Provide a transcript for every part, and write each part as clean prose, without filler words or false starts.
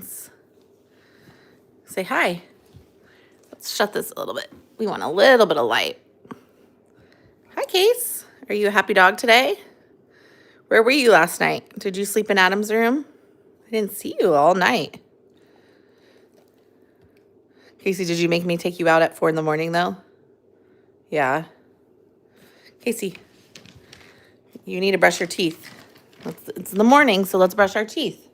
friends. Say hi. Let's shut this a little bit. We want a little bit of light. Hi, Case. Are you a happy dog today? Where were you last night? Did you sleep in Adam's room? I didn't see you all night. Casey, did you make me take you out at 4 in the morning, though? Yeah. Casey, you need to brush your teeth. It's in the morning, so let's brush our teeth.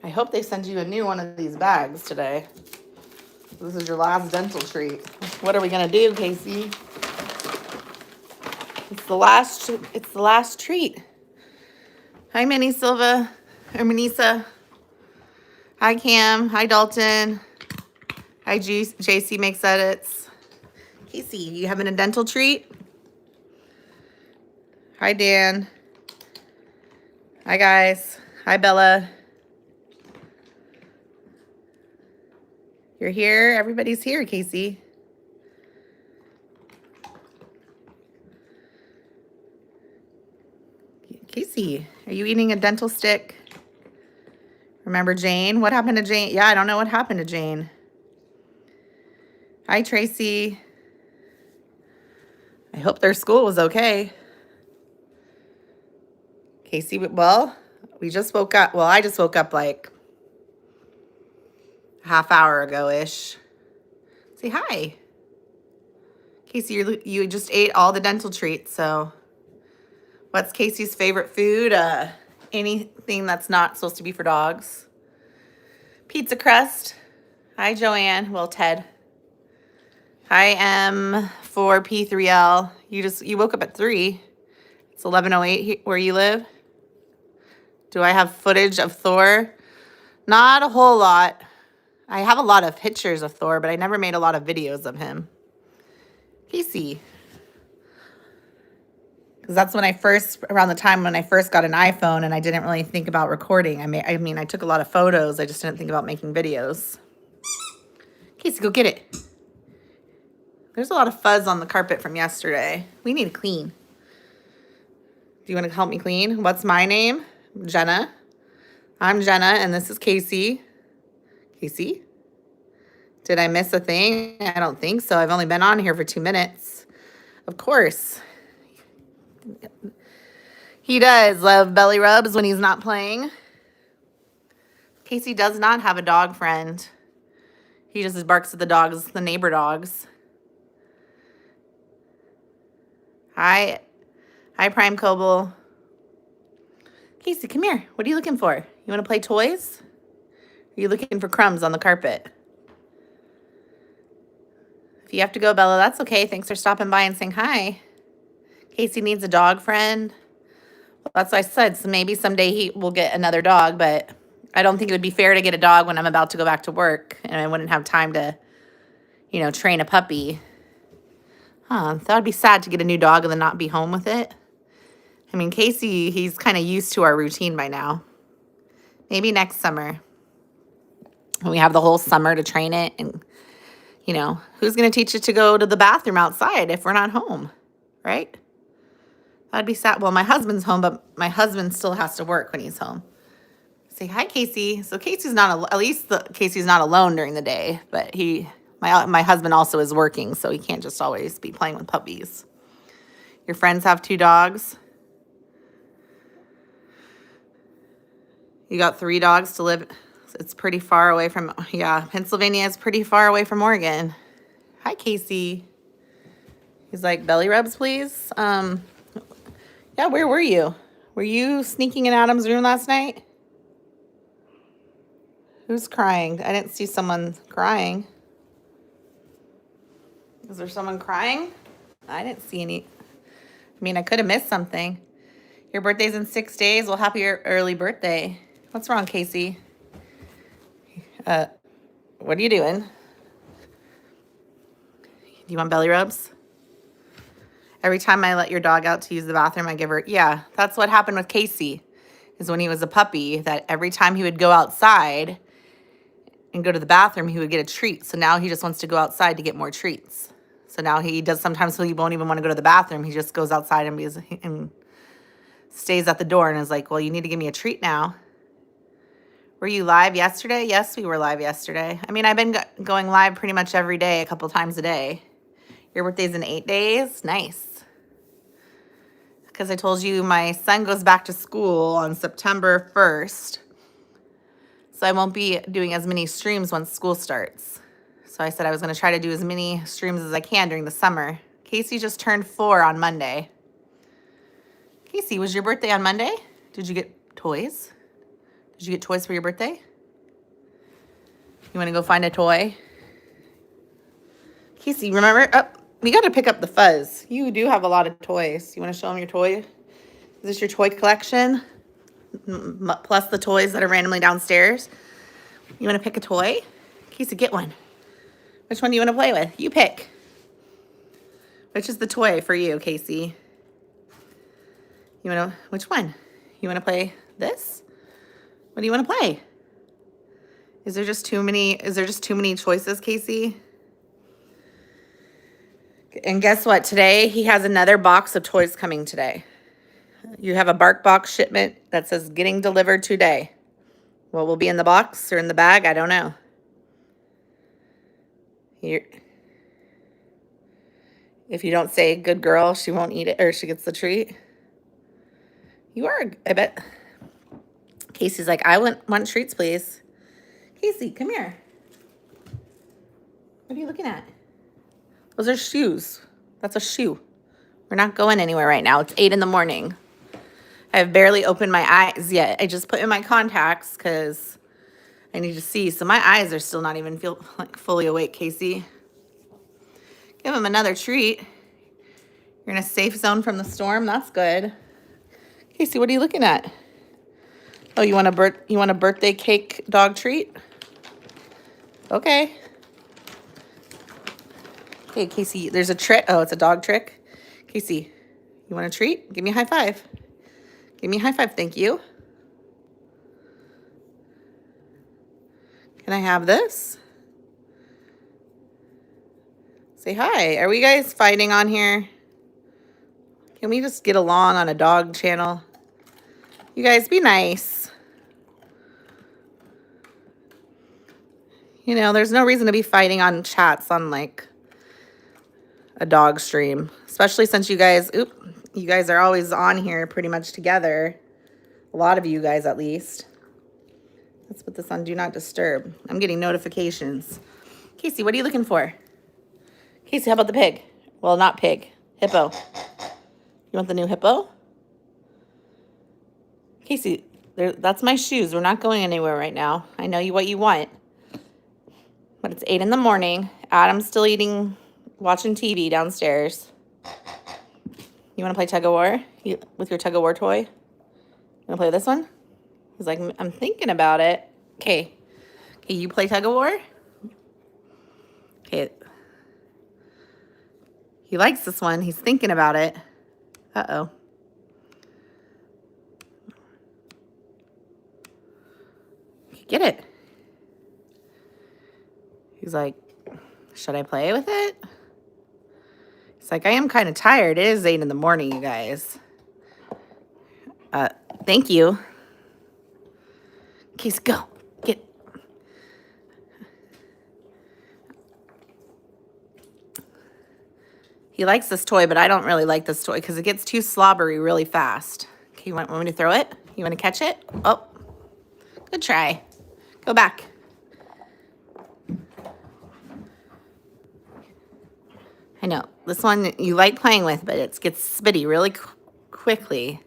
I hope they send you a new one of these bags today. This is your last dental treat. What are we gonna do, Casey? It's the last treat. Hi, Minnie Silva, or Manisa. Hi, Cam. Hi, Dalton. Hi, JC makes edits. Casey, you having a dental treat? Hi, Dan. Hi, guys. Hi, Bella. You're here. Everybody's here, Casey. Casey, are you eating a dental stick? Remember Jane? What happened to Jane? Yeah, I don't know what happened to Jane. Hi, Tracy. I hope their school was okay. Casey, well, we just woke up. Well, I just woke up like a half hour ago-ish. Say hi. Casey, you just ate all the dental treats, so what's Casey's favorite food? Anything that's not supposed to be for dogs. Pizza crust. Hi, Joanne. Well, Ted. Hi, M4P3L. You woke up at 3. It's 11:08 where you live. Do I have footage of Thor? Not a whole lot. I have a lot of pictures of Thor, but I never made a lot of videos of him. Casey. Because that's when around the time when I first got an iPhone and I didn't really think about recording. I mean, I took a lot of photos. I just didn't think about making videos. Casey, go get it. There's a lot of fuzz on the carpet from yesterday. We need to clean. Do you want to help me clean? What's my name? Jenna. I'm Jenna, and this is Casey. Casey? Did I miss a thing? I don't think so. I've only been on here for 2 minutes. Of course. He does love belly rubs when he's not playing. Casey does not have a dog friend. He just barks at the dogs, the neighbor dogs. Hi, Prime Coble. Casey, come here. What are you looking for? You want to play toys? Are you looking for crumbs on the carpet? If you have to go, Bella, that's okay. Thanks for stopping by and saying hi. Casey needs a dog friend. Well, that's what I said. So maybe someday he will get another dog, but I don't think it would be fair to get a dog when I'm about to go back to work and I wouldn't have time to, train a puppy. That would be sad to get a new dog and then not be home with it. I mean, Casey, he's kind of used to our routine by now. Maybe next summer. We have the whole summer to train it. And, who's going to teach it to go to the bathroom outside if we're not home, right? That'd be sad. Well, my husband's home, but my husband still has to work when he's home. Say hi, Casey. So Casey's Casey's not alone during the day, but my husband also is working, so he can't just always be playing with puppies. Your friends have 2 dogs. You got 3 dogs to live. It's pretty far away from, Pennsylvania is pretty far away from Oregon. Hi, Casey. He's like, belly rubs, please. Yeah, where were you? Were you sneaking in Adam's room last night? Who's crying? I didn't see someone crying. Is there someone crying? I didn't see any. I mean, I could have missed something. Your birthday's in 6 days. Well, happy early birthday. What's wrong, Casey? What are you doing? Do you want belly rubs? Every time I let your dog out to use the bathroom, I give her, yeah, that's what happened with Casey, is when he was a puppy, that every time he would go outside and go to the bathroom, he would get a treat. So now he just wants to go outside to get more treats. So now he does sometimes, so he won't even want to go to the bathroom. He just goes outside and stays at the door and is like, well, you need to give me a treat now. Were you live yesterday? Yes, we were live yesterday. I mean, I've been going live pretty much every day, a couple times a day. Your birthday's in 8 days? Nice. Because I told you my son goes back to school on September 1st. So I won't be doing as many streams once school starts. So I said I was going to try to do as many streams as I can during the summer. Casey just turned 4 on Monday. Casey, was your birthday on Monday? Did you get toys? Did you get toys for your birthday? You want to go find a toy? Casey, remember? Oh, we got to pick up the fuzz. You do have a lot of toys. You want to show them your toy? Is this your toy collection? Plus the toys that are randomly downstairs. You want to pick a toy? Casey, get one. Which one do you want to play with? You pick. Which is the toy for you, Casey? You want to, which one? You want to play this? What do you want to play? Is there just too many choices, Casey? And guess what? Today, he has another box of toys coming today. You have a bark box shipment that says getting delivered today. What will be in the box or in the bag? I don't know. Here. If you don't say good girl, she won't eat it or she gets the treat. You are, I bet. Casey's like, I want treats, please. Casey, come here. What are you looking at? Those are shoes. That's a shoe. We're not going anywhere right now. It's 8 in the morning. I have barely opened my eyes yet. I just put in my contacts because I need to see. So my eyes are still not even fully awake, Casey. Give him another treat. You're in a safe zone from the storm. That's good. Casey, what are you looking at? Oh, you want a birthday cake dog treat? Okay. Okay, Casey, there's a trick. Oh, it's a dog trick. Casey, you want a treat? Give me a high five. Give me a high five, thank you. Can I have this? Say hi. Are we guys fighting on here? Can we just get along on a dog channel? You guys, be nice. You know, there's no reason to be fighting on chats on like a dog stream, especially since you guys are always on here pretty much together. A lot of you guys, at least. Let's put this on Do Not Disturb. I'm getting notifications. Casey, what are you looking for? Casey, how about the pig? Well, not pig. Hippo. You want the new hippo? Casey, that's my shoes. We're not going anywhere right now. I know what you want. But it's 8 in the morning. Adam's still watching TV downstairs. You want to play tug of war with your tug of war toy? You want to play this one? He's like, I'm thinking about it. Okay. Okay, you play tug of war? Okay. He likes this one. He's thinking about it. Uh-oh. Get it. He's like, should I play with it? He's like, I am kind of tired. It is 8 in the morning, you guys. Thank you. Casey, go. Get. He likes this toy, but I don't really like this toy because it gets too slobbery really fast. Okay, you want me to throw it? You want to catch it? Oh, good try. Go back. I know. This one you like playing with, but it gets spitty really quickly.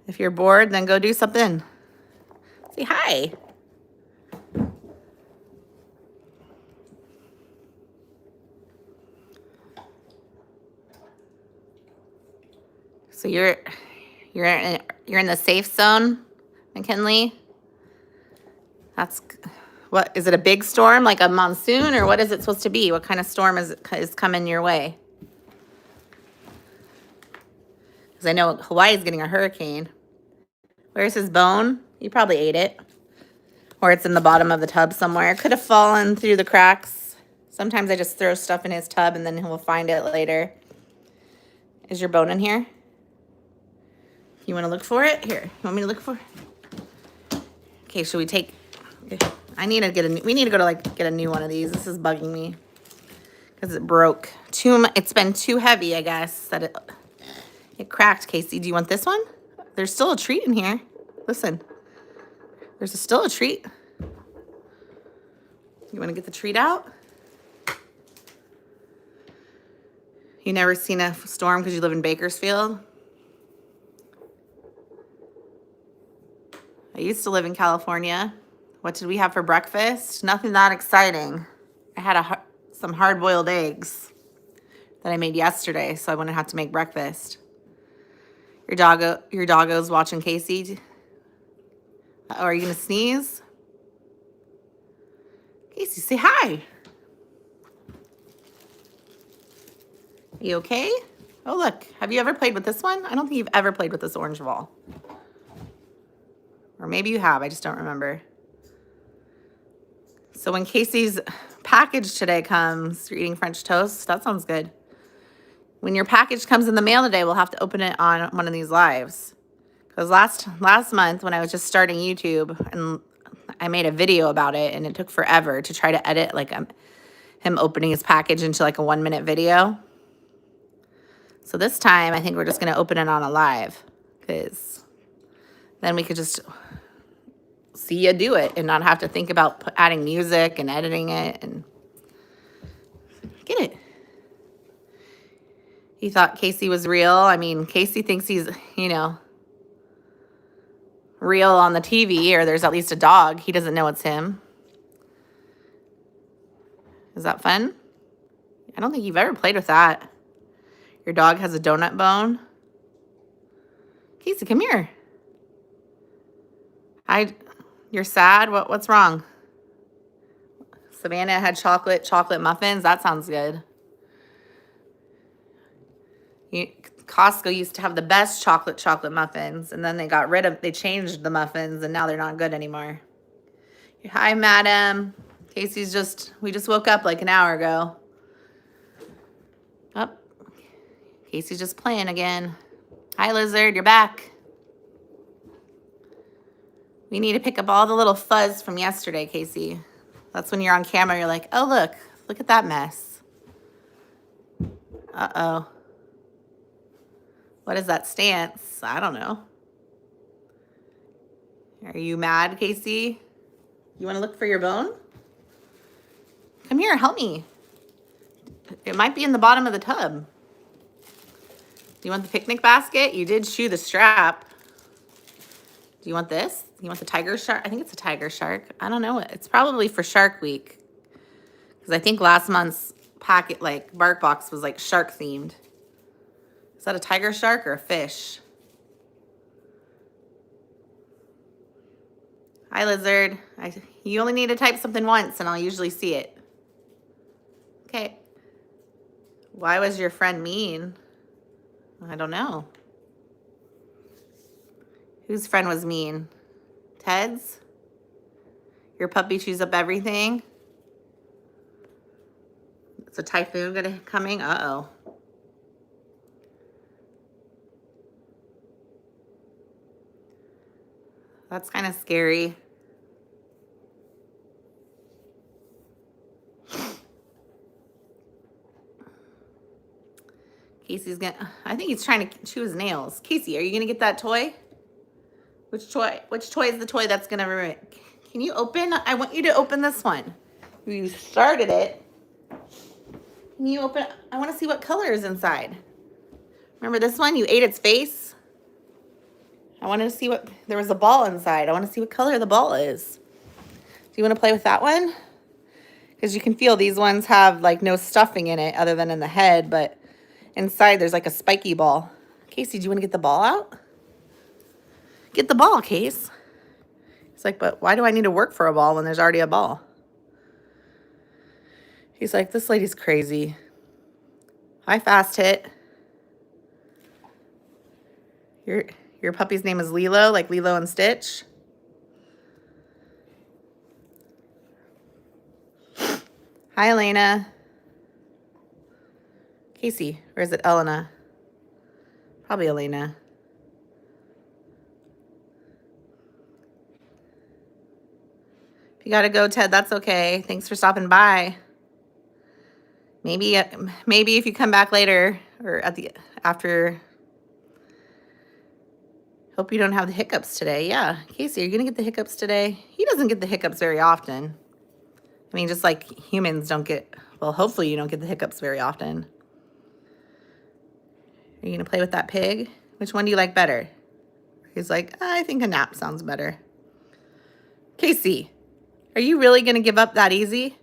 If you're bored, then go do something. Say hi. So you're in the safe zone, McKinley? That's what is it, a big storm like a monsoon, or what is it supposed to be? What kind of storm is coming your way? Because I know Hawaii's getting a hurricane. Where's his bone? He probably ate it. Or it's in the bottom of the tub somewhere. It could have fallen through the cracks. Sometimes I just throw stuff in his tub and then he'll find it later. Is your bone in here? You want to look for it? Here, you want me to look for it? Okay, should we take... I need to get a... We need to go to, like, get a new one of these. This is bugging me. Because it broke. It's been too heavy, I guess, that it cracked. Casey, do you want this one? There's still a treat in here. Listen. There's still a treat. You want to get the treat out? You never seen a storm because you live in Bakersfield? I used to live in California. What did we have for breakfast? Nothing that exciting. I had some hard-boiled eggs that I made yesterday, so I wouldn't have to make breakfast. Your doggo's watching Casey. Oh, are you gonna sneeze? Casey, say hi. Are you okay? Oh, look. Have you ever played with this one? I don't think you've ever played with this orange ball. Or maybe you have. I just don't remember. So when Casey's package today comes, you're eating French toast. That sounds good. When your package comes in the mail today, we'll have to open it on one of these lives. Because last month when I was just starting YouTube, and I made a video about it, and it took forever to try to edit like him opening his package into like a 1-minute video. So this time, I think we're just going to open it on a live, because then we could just see you do it and not have to think about adding music and editing it. And get it. He thought Casey was real. I mean, Casey thinks he's, you know, real on the TV, or there's at least a dog. He doesn't know it's him. Is that fun? I don't think you've ever played with that. Your dog has a donut bone. Casey, come here. You're sad? What's wrong? Savannah had chocolate muffins. That sounds good. Costco used to have the best chocolate muffins, and then they changed the muffins, and now they're not good anymore. Hi, madam. Casey's we just woke up like an hour ago. Oh, Casey's just playing again. Hi, lizard, you're back. We need to pick up all the little fuzz from yesterday, Casey. That's when you're on camera, you're like, oh, look at that mess. Uh-oh. What is that stance? I don't know. Are you mad, Casey? You want to look for your bone? Come here, help me. It might be in the bottom of the tub. Do you want the picnic basket? You did chew the strap. Do you want this? You want the tiger shark? I think it's a tiger shark. I don't know. It's probably for Shark Week. Because I think last month's packet, like, bark box was like shark themed. Is that a tiger shark or a fish? Hi, lizard. You only need to type something once and I'll usually see it. Okay. Why was your friend mean? I don't know. Whose friend was mean? Ted's? Your puppy chews up everything? It's a typhoon coming? Uh-oh. That's kind of scary. I think he's trying to chew his nails. Casey, are you gonna get that toy? Which toy is the toy that's gonna ruin it? Can you open? I want you to open this one. You started it. Can you open? I want to see what color is inside. Remember this one? You ate its face. I wanted to see there was a ball inside. I want to see what color the ball is. Do you want to play with that one? Because you can feel these ones have like no stuffing in it other than in the head, but inside there's like a spiky ball. Casey, do you want to get the ball out? Get the ball, Case. He's like, but why do I need to work for a ball when there's already a ball? He's like, this lady's crazy. Hi, Fast Hit. Your puppy's name is Lilo, like Lilo and Stitch. Hi, Elena. Casey, or is it Elena? Probably Elena. If you got to go, Ted, that's okay. Thanks for stopping by. Maybe if you come back later or after. Hope you don't have the hiccups today. Yeah, Casey, are you going to get the hiccups today? He doesn't get the hiccups very often. I mean, just like humans don't get, well, hopefully you don't get the hiccups very often. Are you going to play with that pig? Which one do you like better? He's like, I think a nap sounds better. Casey, are you really going to give up that easy?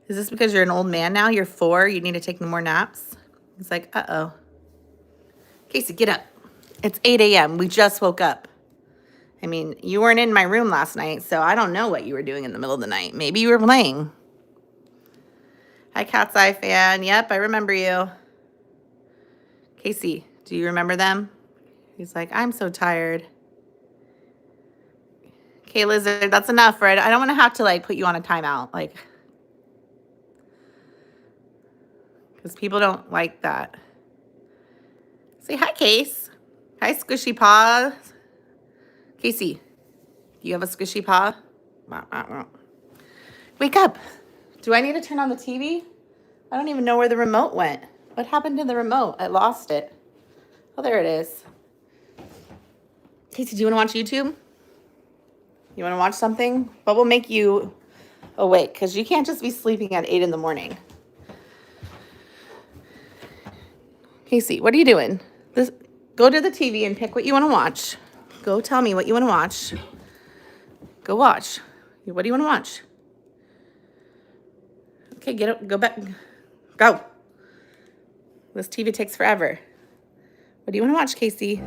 Is this because you're an old man now? You're 4. You need to take more naps? He's like, uh-oh. Casey, get up. It's 8 a.m. We just woke up. I mean, you weren't in my room last night, so I don't know what you were doing in the middle of the night. Maybe you were playing. Hi, Cat's Eye fan. Yep, I remember you. Casey, do you remember them? He's like, I'm so tired. Okay, Lizard, that's enough, right? I don't want to have to, like, put you on a timeout, like, because people don't like that. Say hi, Case. Hi, Squishy Paw. Casey, do you have a squishy paw? Wake up. Do I need to turn on the TV? I don't even know where the remote went. What happened to the remote? I lost it. Oh, there it is. Casey, do you want to watch YouTube? You want to watch something? What will make you awake? Because you can't just be sleeping at 8 in the morning. Casey, what are you doing? Go to the TV and pick what you want to watch. Go tell me what you want to watch. Go watch. What do you want to watch? Okay, get up. Go back. Go. This TV takes forever. What do you want to watch, Casey?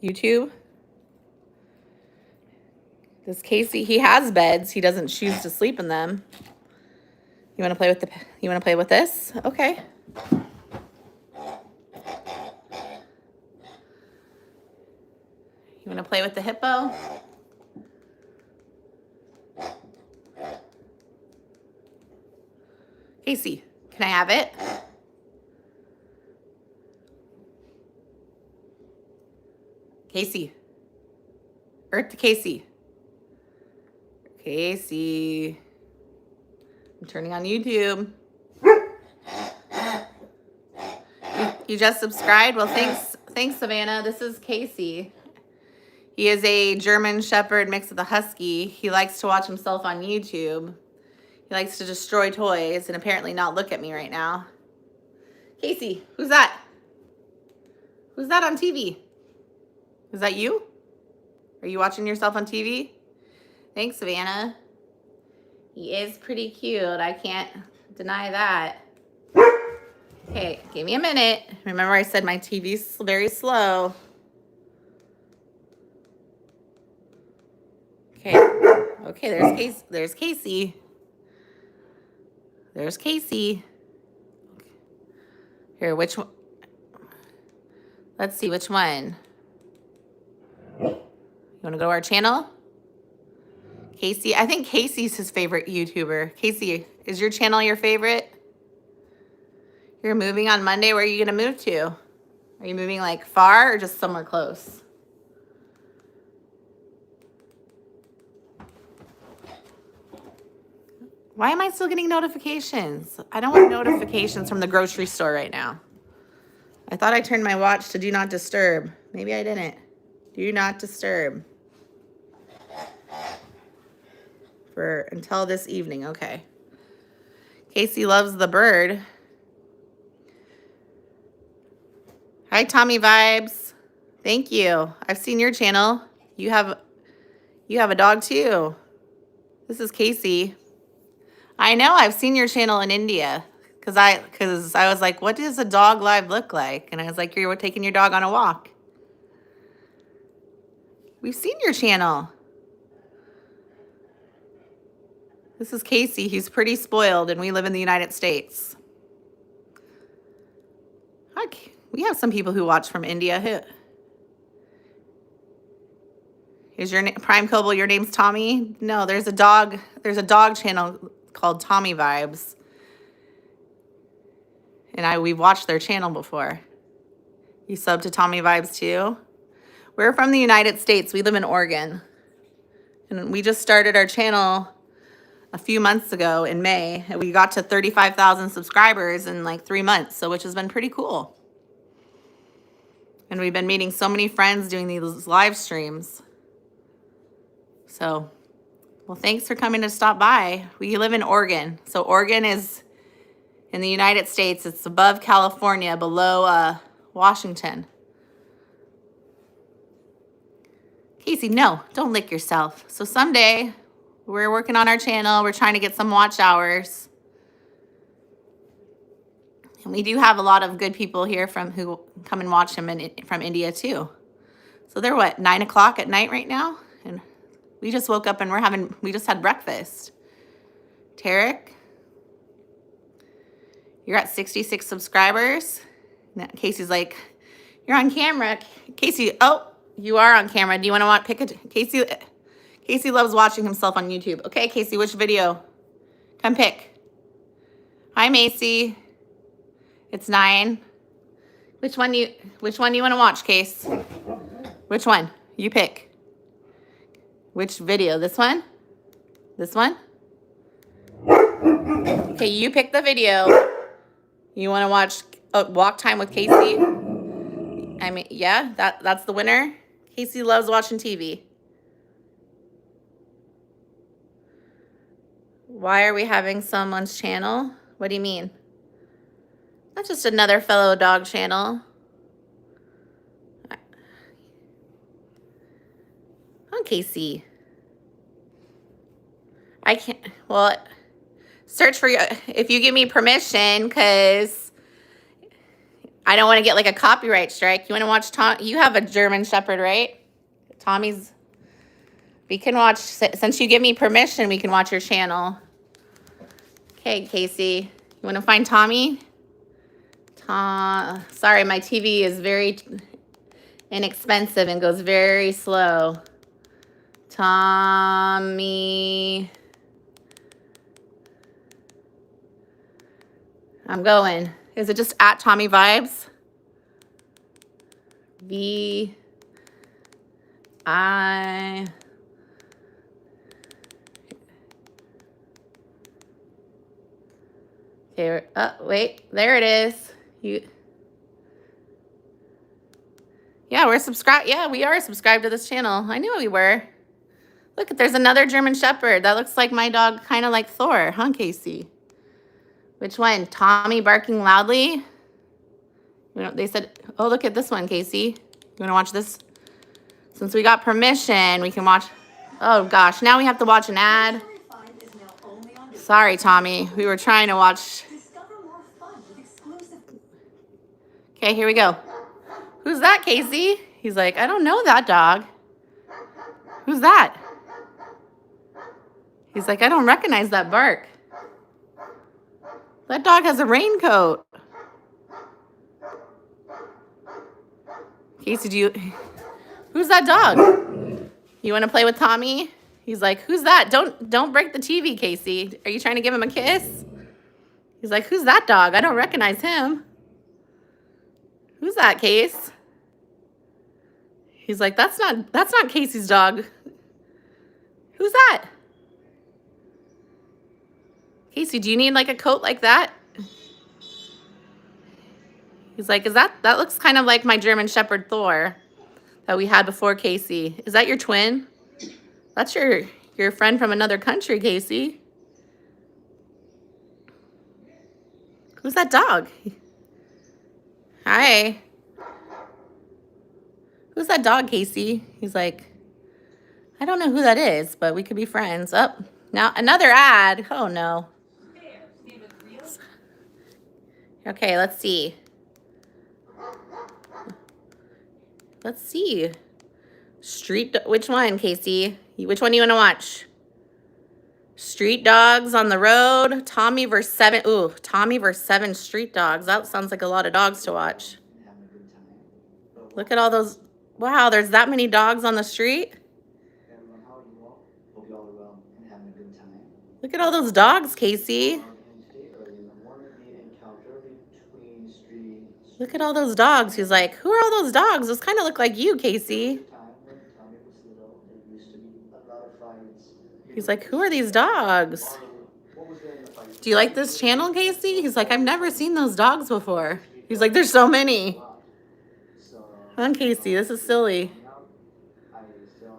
YouTube? This Casey, he has beds. He doesn't choose to sleep in them. You want to play with you want to play with this? Okay. You want to play with the hippo? Casey, can I have it? Casey. Earth to Casey. Casey. I'm turning on YouTube. You just subscribed? Well, thanks, Savannah. This is Casey. He is a German Shepherd mixed with a Husky. He likes to watch himself on YouTube. He likes to destroy toys and apparently not look at me right now. Casey, who's that? Who's that on TV? Is that you? Are you watching yourself on TV? Thanks, Savannah. He is pretty cute. I can't deny that. Okay, give me a minute. Remember I said my TV's very slow. Okay, there's Casey. There's Casey. Here, which one? Let's see, which one? You want to go to our channel? Casey, I think Casey's his favorite YouTuber. Casey, is your channel your favorite? You're moving on Monday. Where are you going to move to? Are you moving like far or just somewhere close? Why am I still getting notifications? I don't want notifications from the grocery store right now. I thought I turned my watch to do not disturb. Maybe I didn't. Do not disturb. For until this evening. Okay. Casey loves the bird. Hi, Tommy Vibes. Thank you. I've seen your channel. You have a dog too. This is Casey. I know, I've seen your channel in India because I was like, what does a dog live look like? And I was like, you're taking your dog on a walk. We've seen your channel. This is Casey. He's pretty spoiled and we live in the United States. Okay. We have some people who watch from India. Is your name Prime Coble? Your name's Tommy? No, there's a dog channel called Tommy Vibes. And we've watched their channel before. You sub to Tommy Vibes too? We're from the United States. We live in Oregon. And we just started our channel a few months ago in May, and we got to 35,000 subscribers in like 3 months, so which has been pretty cool. And we've been meeting so many friends doing these live streams. So, well, thanks for coming to stop by. We live in Oregon. So Oregon is in the United States. It's above California, below Washington. Casey, no, don't lick yourself. So someday, we're working on our channel. We're trying to get some watch hours. And we do have a lot of good people here who come and watch them from India too. So they're what, 9 o'clock at night right now? And we just woke up and we just had breakfast. Tarek, you're at 66 subscribers. Now, Casey's like, you're on camera. Casey, oh, you are on camera. Do you want to pick a, Casey loves watching himself on YouTube. Okay, Casey, which video? Come pick. Hi, Macy. It's 9. Which one do you want to watch, Case? Which one? You pick. Which video? This one? This one? Okay, you pick the video. You want to watch Walk Time with Casey? I mean, yeah, that's the winner. Casey loves watching TV. Why are we having someone's channel? What do you mean? That's just another fellow dog channel. On Casey. I can't, well, search for you if you give me permission, because I don't want to get like a copyright strike. You want to watch Tom? You have a German Shepherd, right? Tommy's. We can watch, since you give me permission, we can watch your channel. Okay, Casey. You want to find Tommy? Sorry, my TV is very inexpensive and goes very slow. Tommy. I'm going. Is it just at Tommy Vibes? V-I... Okay, oh, wait, there it is. Yeah, we're subscribed. Yeah, we are subscribed to this channel. I knew we were. Look, there's another German Shepherd. That looks like my dog, kind of like Thor, huh, Casey? Which one? Tommy barking loudly? They said, oh, look at this one, Casey. You want to watch this? Since we got permission, we can watch. Oh, gosh. Now we have to watch an ad. Sorry, Tommy. We were trying to watch. Okay, here we go. Who's that, Casey? He's like, I don't know that dog. Who's that? He's like, I don't recognize that bark. That dog has a raincoat. Casey, who's that dog? You want to play with Tommy? He's like, who's that? Don't break the TV, Casey. Are you trying to give him a kiss? He's like, who's that dog? I don't recognize him. Who's that, Case? He's like, that's not Casey's dog. Who's that? Casey, do you need like a coat like that? He's like, that looks kind of like my German Shepherd Thor that we had before, Casey. Is that your twin? That's your friend from another country, Casey. Who's that dog? Hi. Who's that dog, Casey? He's like, I don't know who that is, but we could be friends. Oh, now another ad. Oh, no. Okay, let's see. Let's see. Which one, Casey? Which one do you want to watch? Street dogs on the road. Tommy versus 7. Ooh, Tommy versus 7 street dogs. That sounds like a lot of dogs to watch. Look at all those. Wow, there's that many dogs on the street. Look at all those dogs, Casey. Look at all those dogs. He's like, who are all those dogs? Those kind of look like you, Casey. He's like, who are these dogs? Do you like this channel, Casey? He's like, I've never seen those dogs before. He's like, there's so many. Come on, Casey, this is silly.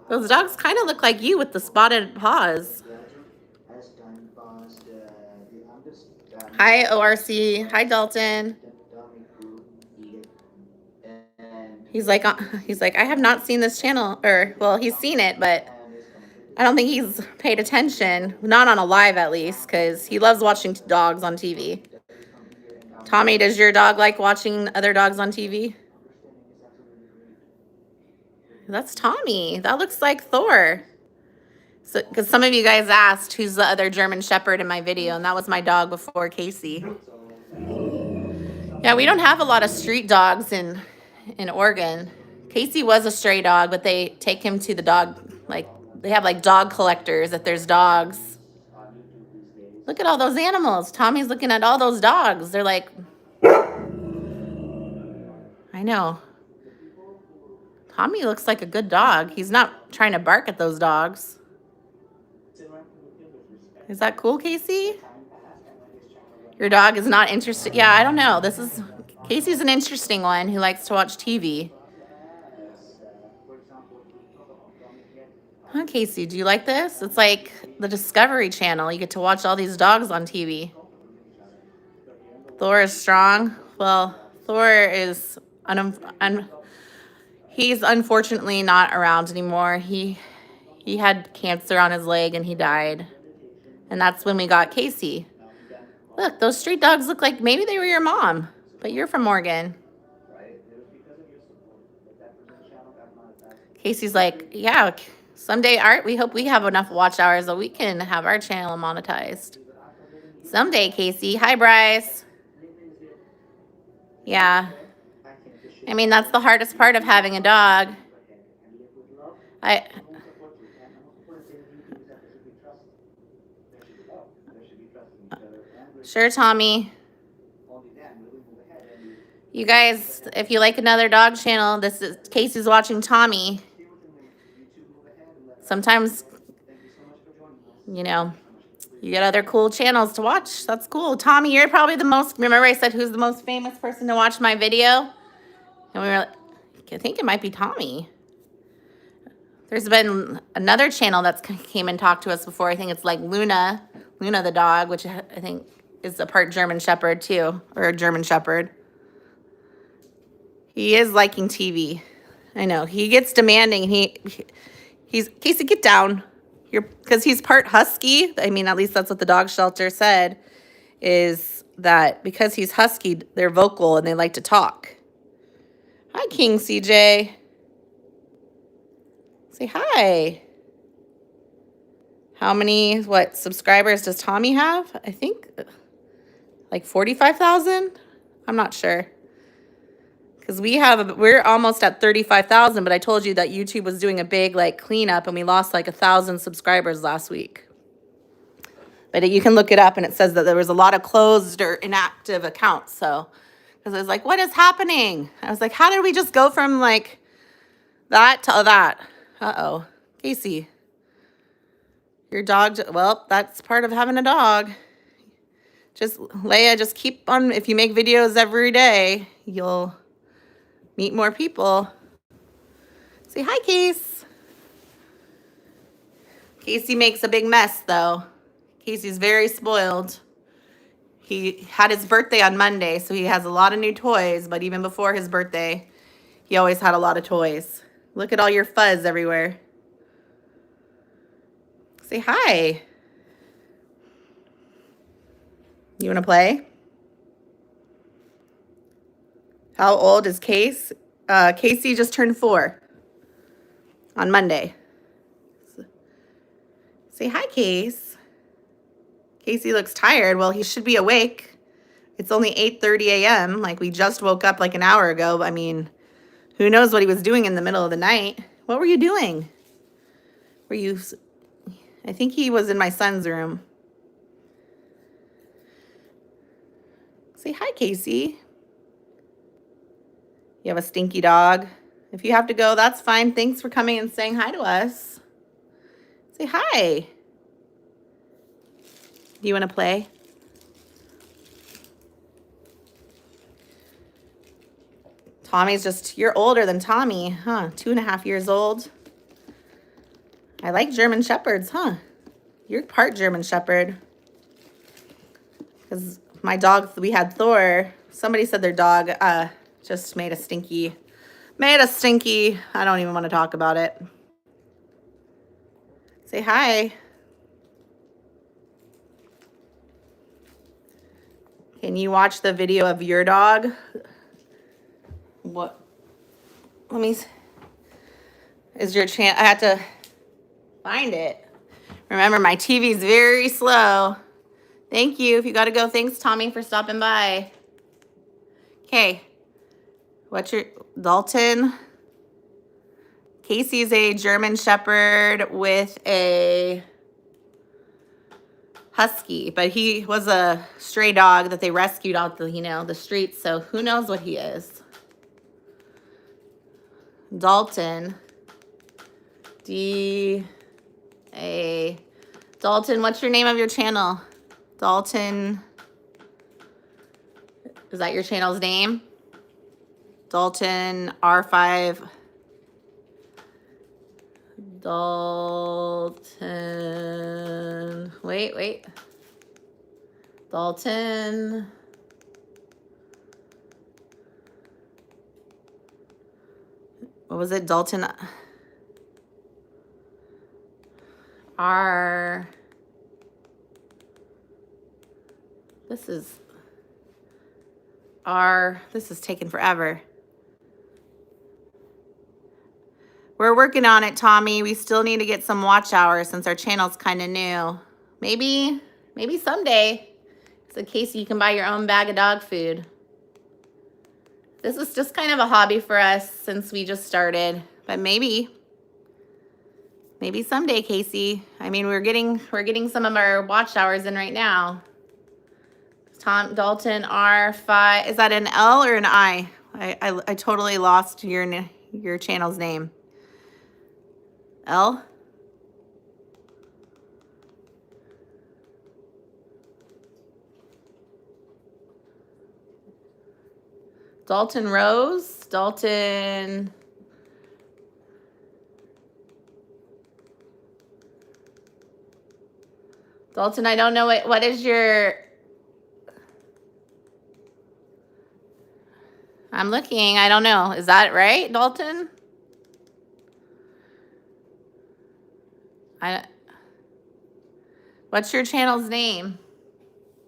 Those dogs kind of look like you with the spotted paws. Hi, ORC. Hi, Dalton. He's like, I have not seen this channel, or, well, he's seen it, but I don't think he's paid attention. Not on a live, at least, because he loves watching dogs on TV. Tommy, does your dog like watching other dogs on TV? That's Tommy. That looks like Thor. So, because some of you guys asked who's the other German Shepherd in my video, and that was my dog before Casey. Yeah, we don't have a lot of street dogs in Oregon. Casey was a stray dog, but they take him to the dog, like, they have like dog collectors if there's dogs. Look at all those animals. Tommy's looking at all those dogs. They're like, I know. Tommy looks like a good dog. He's not trying to bark at those dogs. Is that cool, Casey? Your dog is not interested. Yeah, I don't know. Casey's an interesting one who likes to watch TV. Huh, Casey, do you like this? It's like the Discovery Channel. You get to watch all these dogs on TV. Thor is strong. Well, Thor is he's unfortunately not around anymore. He had cancer on his leg and he died. And that's when we got Casey. Look, those street dogs look like maybe they were your mom, but you're from Oregon. Casey's like, yeah, someday, Art, we hope we have enough watch hours that we can have our channel monetized. Someday, Casey. Hi, Bryce. Yeah. I mean, that's the hardest part of having a dog. Sure, Tommy. You guys, if you like another dog channel, this is Casey's watching Tommy. Sometimes, you know, you get other cool channels to watch. That's cool. Tommy, you're probably the most, remember I said who's the most famous person to watch my video? And we were, I think it might be Tommy. There's been another channel that's came and talked to us before. I think it's like Luna the dog, which I think is a part German Shepherd too, or a German Shepherd. He is liking TV. I know. He gets demanding. He's Casey, get down. Because he's part husky. I mean, at least that's what the dog shelter said, is that because he's husky, they're vocal and they like to talk. Hi, King CJ. Say hi. How many, subscribers does Tommy have? I think like 45,000. I'm not sure. Because we're almost at 35,000, but I told you that YouTube was doing a big cleanup and we lost 1,000 subscribers last week. But you can look it up and it says that there was a lot of closed or inactive accounts. So, because I was like, what is happening? I was like, how did we just go from that to that? Uh-oh. Casey. Your dog, well, that's part of having a dog. Leia, just keep on, if you make videos every day, you'll meet more people. Say hi, Case. Casey makes a big mess, though. Casey's very spoiled. He had his birthday on Monday, so he has a lot of new toys, but even before his birthday, he always had a lot of toys. Look at all your fuzz everywhere. Say hi. You want to play? How old is Case? Casey just turned 4 on Monday. Say hi, Case. Casey looks tired. Well, he should be awake. It's only 8:30 a.m. We just woke up an hour ago. I mean, who knows what he was doing in the middle of the night? What were you doing? I think he was in my son's room. Say hi, Casey. You have a stinky dog. If you have to go, that's fine. Thanks for coming and saying hi to us. Say hi. Do you want to play? Tommy's just, you're older than Tommy, huh? 2.5 years old. I like German Shepherds, huh? You're part German Shepherd. Because my dog, we had Thor. Somebody said their dog just made a stinky, I don't even want to talk about it. Say hi. Can you watch the video of your dog? What? Let me, is your chance? I had to find it. Remember, my TV's very slow. Thank you. If you got to go, thanks, Tommy, for stopping by. Okay. What's your, Dalton? Casey's a German Shepherd with a Husky, but he was a stray dog that they rescued out the, the streets, so who knows what he is. Dalton. D-A. Dalton, what's your name of your channel? Dalton. Is that your channel's name? Dalton R5. Dalton. Wait. Dalton. What was it? Dalton R. This is taking forever. We're working on it, Tommy. We still need to get some watch hours since our channel's kind of new. Maybe someday. So Casey, you can buy your own bag of dog food. This is just kind of a hobby for us since we just started, but maybe someday, Casey. I mean, we're getting some of our watch hours in right now. Dalton R5. Is that an L or an I? I totally lost your channel's name. L? Dalton Rose? Dalton. Dalton, I don't know what is your... I'm looking. I don't know. Is that right, Dalton? What's your channel's name?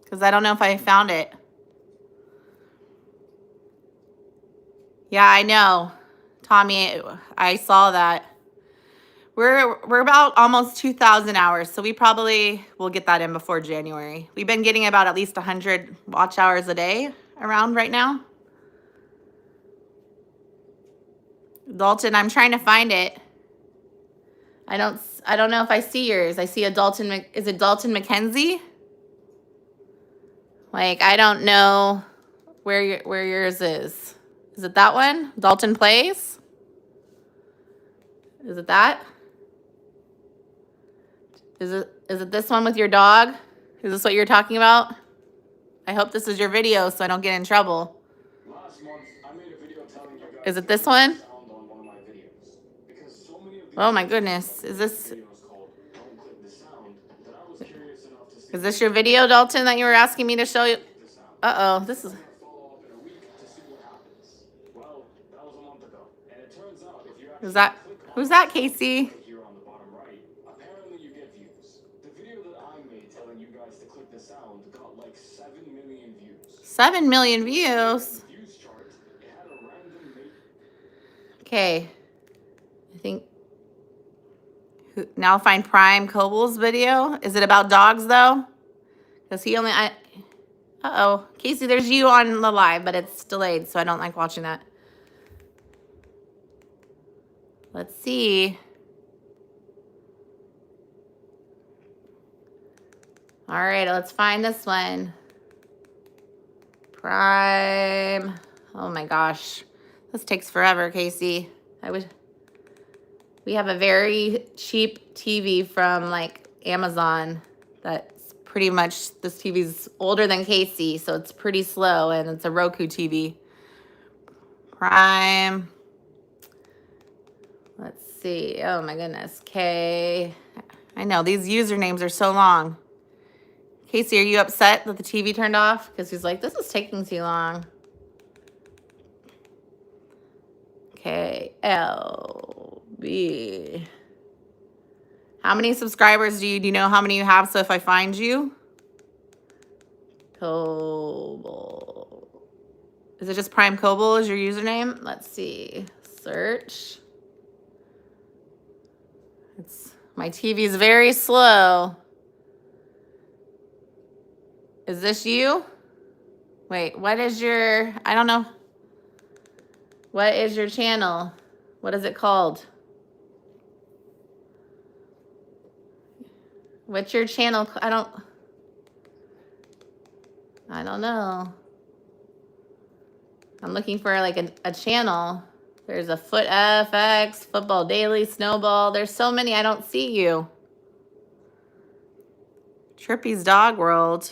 Because I don't know if I found it. Yeah, I know. Tommy, I saw that. We're about almost 2,000 hours, so we probably will get that in before January. We've been getting about at least 100 watch hours a day around right now. Dalton, I'm trying to find it. I don't know if I see yours. I see a Dalton. Is it Dalton McKenzie? Like, I don't know where yours is. Is it that one? Dalton Plays? Is it that? Is it this one with your dog? Is this what you're talking about? I hope this is your video so I don't get in trouble. Last month, I made a video telling you guys. Is it this one? Oh my goodness. Is this your video, Dalton, that you were asking me to show you? Uh-oh, this is... Who's that, Casey? 7 million views? Okay. I think... Now find Prime Coble's video. Is it about dogs, though? Because he only... Uh-oh. Casey, there's you on the live, but it's delayed, so I don't like watching that. Let's see. All right, let's find this one. Prime. Oh my gosh. This takes forever, Casey. We have a very cheap TV from like Amazon that's pretty much, this TV's older than Casey, so it's pretty slow, and it's a Roku TV. Prime. Let's see. Oh my goodness. K. I know, these usernames are so long. Casey, are you upset that the TV turned off? Because he's like, this is taking too long. KLB. How many subscribers do you know how many you have? So if I find you, Coble. Is it just Prime Coble is your username? Let's see. Search. My TV is very slow. Is this you? Wait, what is your, I don't know. What is your channel? What is it called? What's your channel? I don't know. I'm looking for like a channel. There's a Foot FX, Football Daily, Snowball. There's so many, I don't see you. Trippy's Dog World.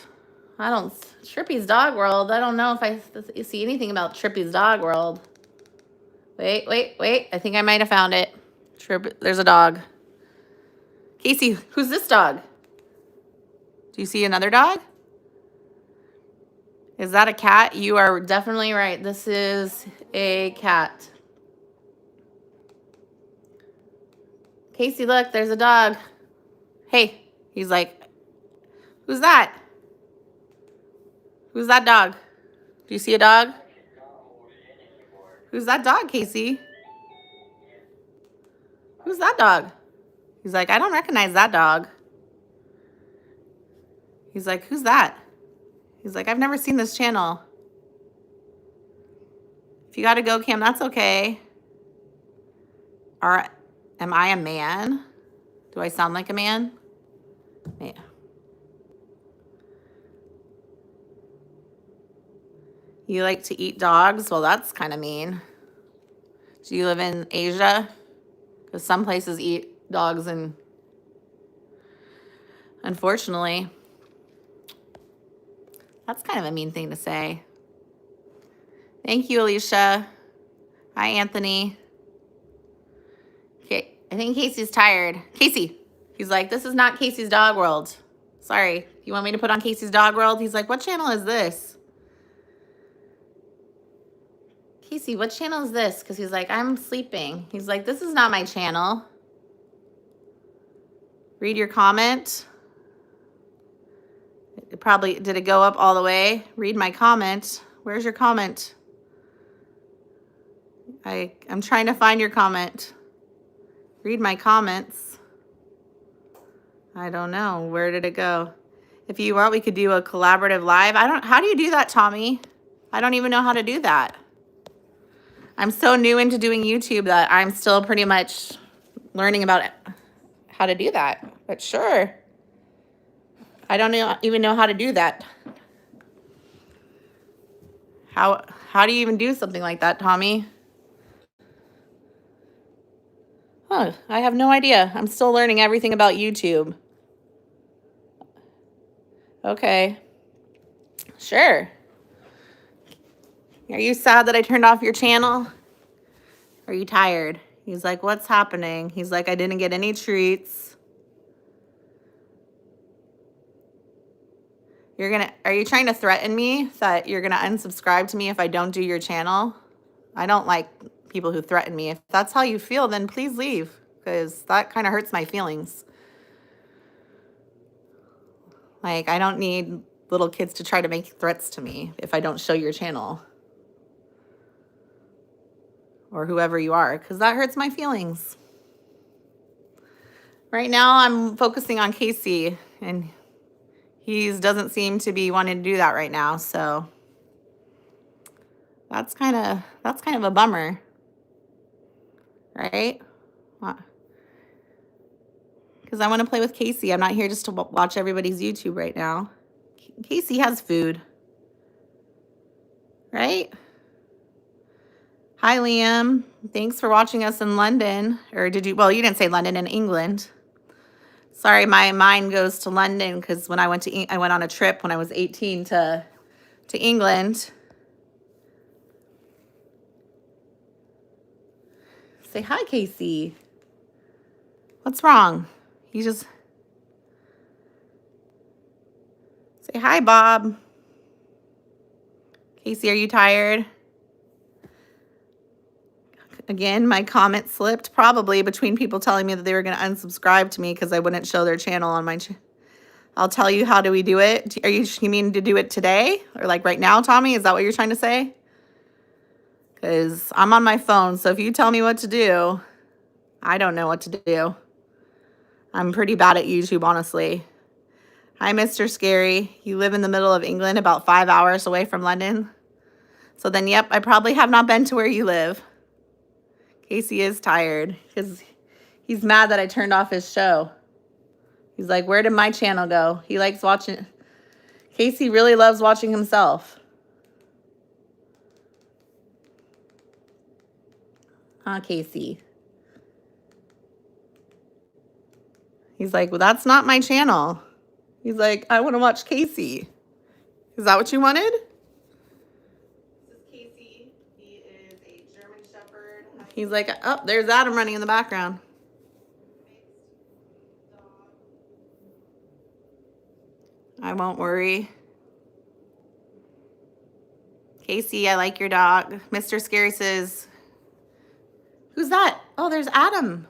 Trippy's Dog World. I don't know if I see anything about Trippy's Dog World. Wait. I think I might have found it. There's a dog. Casey, who's this dog? Do you see another dog? Is that a cat? You are definitely right. This is a cat. Casey, look, there's a dog. Hey, he's like, who's that? Who's that dog? Do you see a dog? Who's that dog, Casey? Who's that dog? He's like, I don't recognize that dog. He's like, who's that? He's like, I've never seen this channel. If you gotta go, Cam, that's okay. Am I a man? Do I sound like a man? Yeah. You like to eat dogs? Well, that's kind of mean. Do you live in Asia? Because some places eat dogs, and unfortunately, that's kind of a mean thing to say. Thank you, Alicia. Hi, Anthony. Okay, I think Casey's tired. Casey, he's like, this is not Casey's Dog World. Sorry, you want me to put on Casey's Dog World? He's like, what channel is this? Casey, what channel is this? Because he's like, I'm sleeping. He's like, this is not my channel. Read your comment. Did it go up all the way? Read my comment. Where's your comment? I'm trying to find your comment. Read my comments. I don't know. Where did it go? If you want, we could do a collaborative live. How do you do that, Tommy? I don't even know how to do that. I'm so new into doing YouTube that I'm still pretty much learning about how to do that. But sure. I don't even know how to do that. How do you even do something like that, Tommy? Huh, I have no idea. I'm still learning everything about YouTube. Okay. Sure. Are you sad that I turned off your channel? Are you tired? He's like, what's happening? He's like, I didn't get any treats. Are you trying to threaten me that you're gonna unsubscribe to me if I don't do your channel? I don't like people who threaten me. If that's how you feel, then please leave, because that kind of hurts my feelings. Like, I don't need little kids to try to make threats to me if I don't show your channel. Or whoever you are, because that hurts my feelings. Right now, I'm focusing on Casey, and he doesn't seem to be wanting to do that right now, so that's kind of a bummer, right? Because I want to play with Casey. I'm not here just to watch everybody's YouTube right now. Casey has food, right? Hi, Liam. Thanks for watching us in London. Or did you? Well, you didn't say London, in England. Sorry, my mind goes to London because when I went on a trip when I was 18 to England. Say hi, Casey. What's wrong? You just say hi, Bob. Casey, are you tired? Again, my comment slipped probably between people telling me that they were going to unsubscribe to me because I wouldn't show their channel on my I'll tell you how do we do it. You mean to do it today or like right now, Tommy? Is that what you're trying to say? Because I'm on my phone, so if you tell me what to do, I don't know what to do. I'm pretty bad at YouTube, honestly. Hi, Mr. Scary. You live in the middle of England, about 5 hours away from London. So then, yep, I probably have not been to where you live. Casey is tired because he's mad that I turned off his show. He's like, where did my channel go? He likes watching. Casey really loves watching himself. Huh, Casey? He's like, well, that's not my channel. He's like, I want to watch Casey. Is that what you wanted? This is Casey. He is a German Shepherd. He's like, oh, there's Adam running in the background. I won't worry. Casey, I like your dog. Mr. Scary says, who's that? Oh, there's Adam.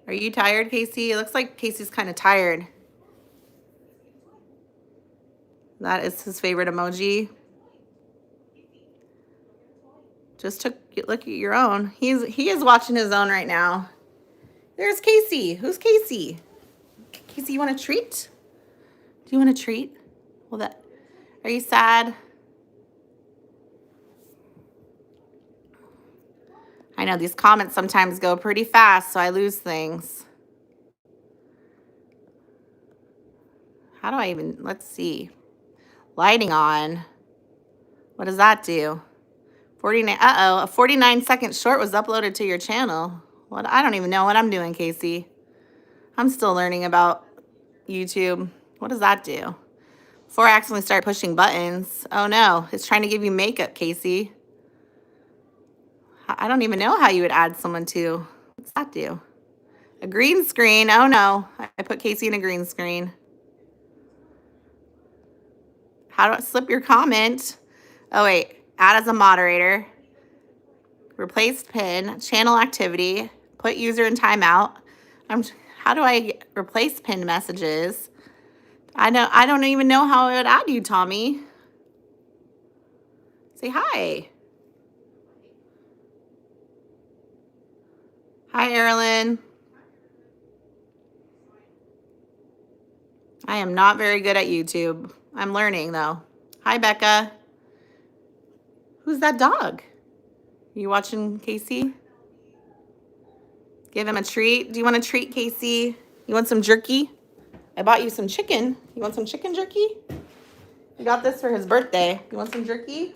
Are you tired, Casey? It looks like Casey's kind of tired. That is his favorite emoji. Just look at your own. He is watching his own right now. There's Casey. Who's Casey? Casey, you want a treat? Do you want a treat? Well, are you sad? I know these comments sometimes go pretty fast, so I lose things. How do I even, let's see. Lighting on. What does that do? 49, a 49-second short was uploaded to your channel. What? I don't even know what I'm doing, Casey. I'm still learning about YouTube. What does that do? Before I accidentally start pushing buttons. Oh no, it's trying to give you makeup, Casey. I don't even know how you would add someone to. What's that do? A green screen. Oh no, I put Casey in a green screen. How do I slip your comment? Oh wait, add as a moderator. Replace pin, channel activity, put user in timeout. How do I replace pinned messages? I don't even know how I would add you, Tommy. Say hi. Hi, Erilyn. I am not very good at YouTube. I'm learning though. Hi, Becca. Who's that dog? You watching Casey? Give him a treat. Do you want a treat, Casey? You want some jerky? I bought you some chicken. You want some chicken jerky? We got this for his birthday. You want some jerky?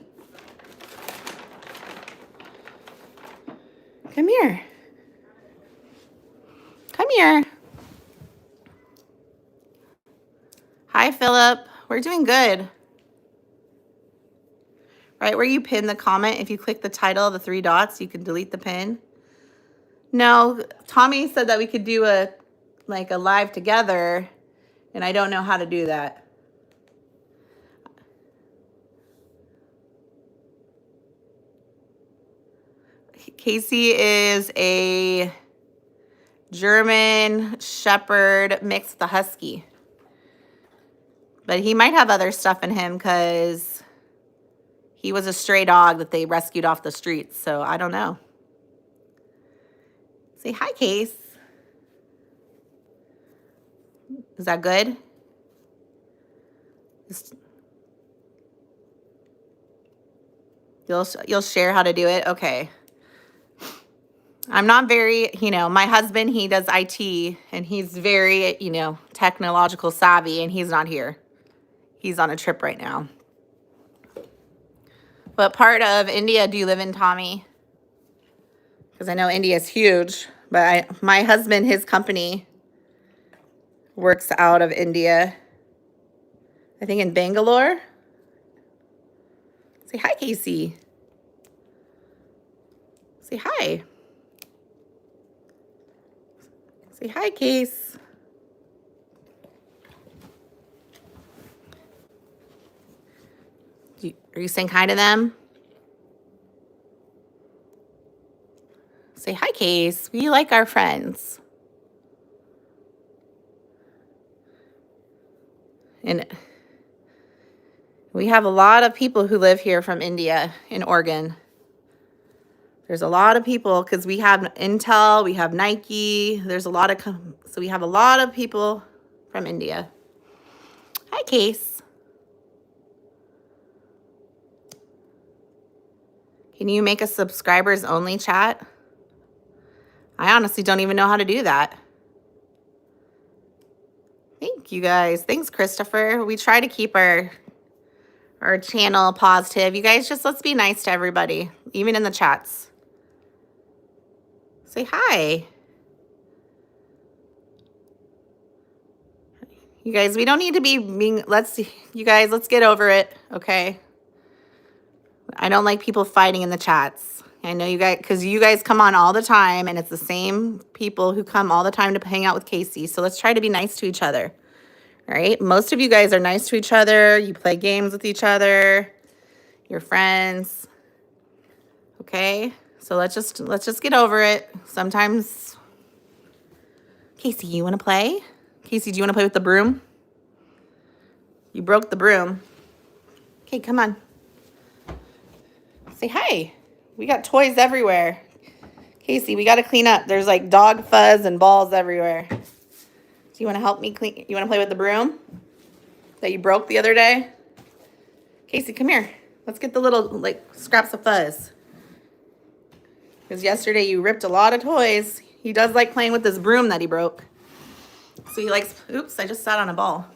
Come here. Come here. Hi, Philip. We're doing good. Right where you pin the comment, if you click the title, the 3 dots, you can delete the pin. No, Tommy said that we could do a live together, and I don't know how to do that. Casey is a German Shepherd mixed with a Husky. But he might have other stuff in him because he was a stray dog that they rescued off the streets. So I don't know. Say hi, Case. Is that good? You'll share how to do it? Okay. I'm not very, my husband, he does IT, and he's very, technological savvy, and he's not here. He's on a trip right now. What part of India do you live in, Tommy? Because I know India is huge, but my husband, his company, works out of India. I think in Bangalore. Say hi, Casey. Say hi. Say hi, Case. Are you saying hi to them? Say hi, Case. We like our friends. And we have a lot of people who live here from India in Oregon. There's a lot of people because we have Intel, we have Nike. There's a lot of, so we have a lot of people from India. Hi, Case. Can you make a subscribers only chat? I honestly don't even know how to do that. Thank you guys. Thanks, Christopher. We try to keep our channel positive. You guys just let's be nice to everybody, even in the chats. Say hi. You guys, we don't need to be being, you guys, let's get over it, okay? I don't like people fighting in the chats. I know you guys, because you guys come on all the time, and it's the same people who come all the time to hang out with Casey. So let's try to be nice to each other, all right? Most of you guys are nice to each other. You play games with each other. You're friends, okay? So let's just get over it. Sometimes, Casey, you want to play? Casey, do you want to play with the broom? You broke the broom. Okay, come on. Say hi. We got toys everywhere. Casey, we got to clean up. There's like dog fuzz and balls everywhere. Do you want to help me clean? You want to play with the broom that you broke the other day? Casey, come here. Let's get the little like scraps of fuzz. Because yesterday you ripped a lot of toys. He does like playing with this broom that he broke. So he likes, oops, I just sat on a ball.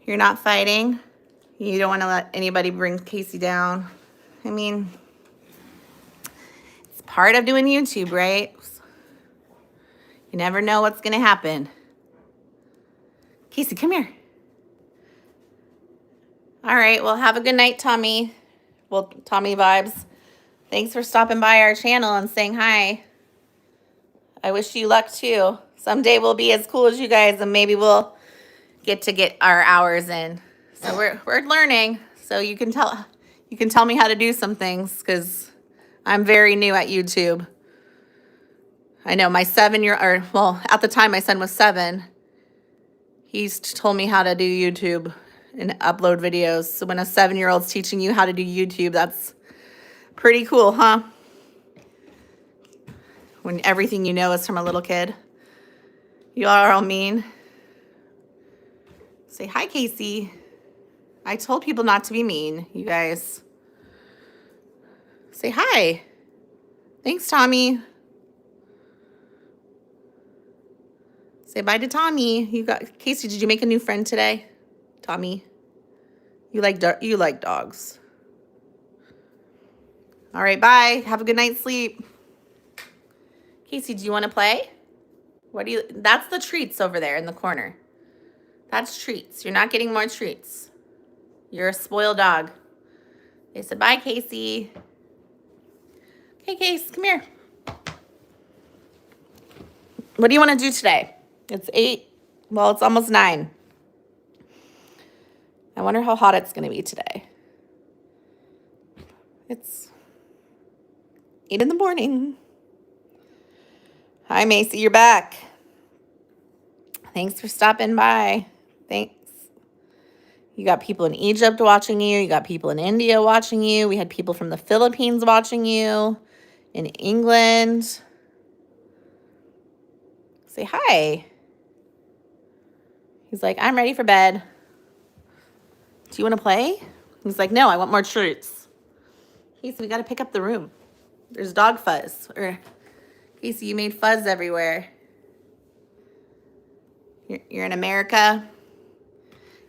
You're not fighting. You don't want to let anybody bring Casey down. I mean, it's part of doing YouTube, right? You never know what's going to happen. Casey, come here. All right, well, have a good night, Tommy. Well, Tommy Vibes. Thanks for stopping by our channel and saying hi. I wish you luck, too. Someday we'll be as cool as you guys, and maybe we'll get our hours in. So we're learning. So you can tell me how to do some things because I'm very new at YouTube. I know my 7-year-old, well, at the time my son was 7. He's told me how to do YouTube and upload videos. So when a 7-year-old's teaching you how to do YouTube, that's pretty cool, huh? When everything you know is from a little kid. You are all mean. Say hi, Casey. I told people not to be mean, you guys. Say hi. Thanks, Tommy. Say bye to Tommy. Casey, did you make a new friend today? Tommy. You like dogs. All right, bye. Have a good night's sleep. Casey, do you want to play? That's the treats over there in the corner. That's treats. You're not getting more treats. You're a spoiled dog. They said, bye, Casey. Okay, Case, come here. What do you want to do today? It's 8. Well, it's almost 9. I wonder how hot it's going to be today. It's 8 in the morning. Hi, Macy, you're back. Thanks for stopping by. Thanks. You got people in Egypt watching you. You got people in India watching you. We had people from the Philippines watching you. In England. Say hi. He's like, I'm ready for bed. Do you want to play? He's like, no, I want more treats. Casey, we got to pick up the room. There's dog fuzz. Or Casey, you made fuzz everywhere. You're in America?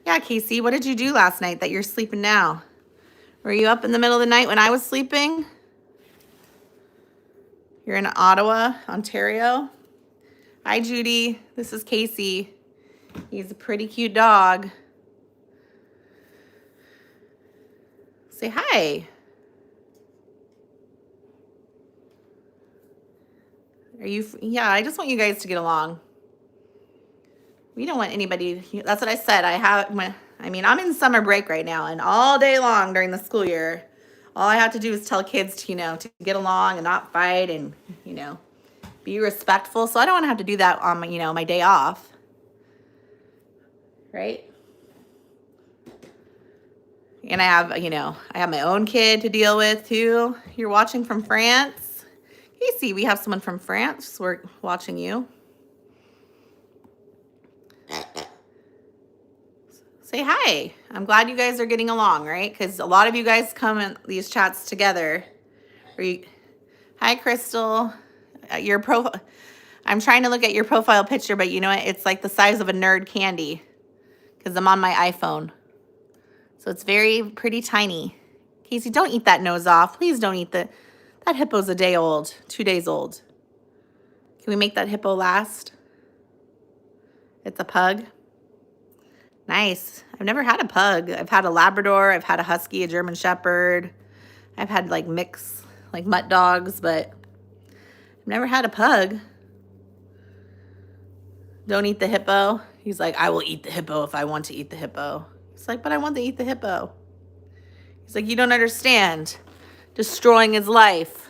Yeah, Casey, what did you do last night that you're sleeping now? Were you up in the middle of the night when I was sleeping? You're in Ottawa, Ontario? Hi, Judy. This is Casey. He's a pretty cute dog. Say hi. Yeah, I just want you guys to get along. We don't want anybody, that's what I said. I'm in summer break right now, and all day long during the school year, all I have to do is tell kids to get along and not fight and, be respectful. So I don't want to have to do that on my day off. Right? And I have my own kid to deal with too. You're watching from France. Casey, we have someone from France. We're watching you. Say hi. I'm glad you guys are getting along, right? Because a lot of you guys come in these chats together. Hi, Crystal. I'm trying to look at your profile picture, but you know what? It's like the size of a nerd candy because I'm on my iPhone. So it's pretty tiny. Casey, don't eat that nose off. Please don't eat that hippo's a day old, 2 days old. Can we make that hippo last? It's a pug. Nice. I've never had a pug. I've had a Labrador. I've had a Husky, a German Shepherd. I've had like mix, like mutt dogs, but I've never had a pug. Don't eat the hippo. He's like, I will eat the hippo if I want to eat the hippo. He's like, but I want to eat the hippo. He's like, you don't understand. Destroying his life.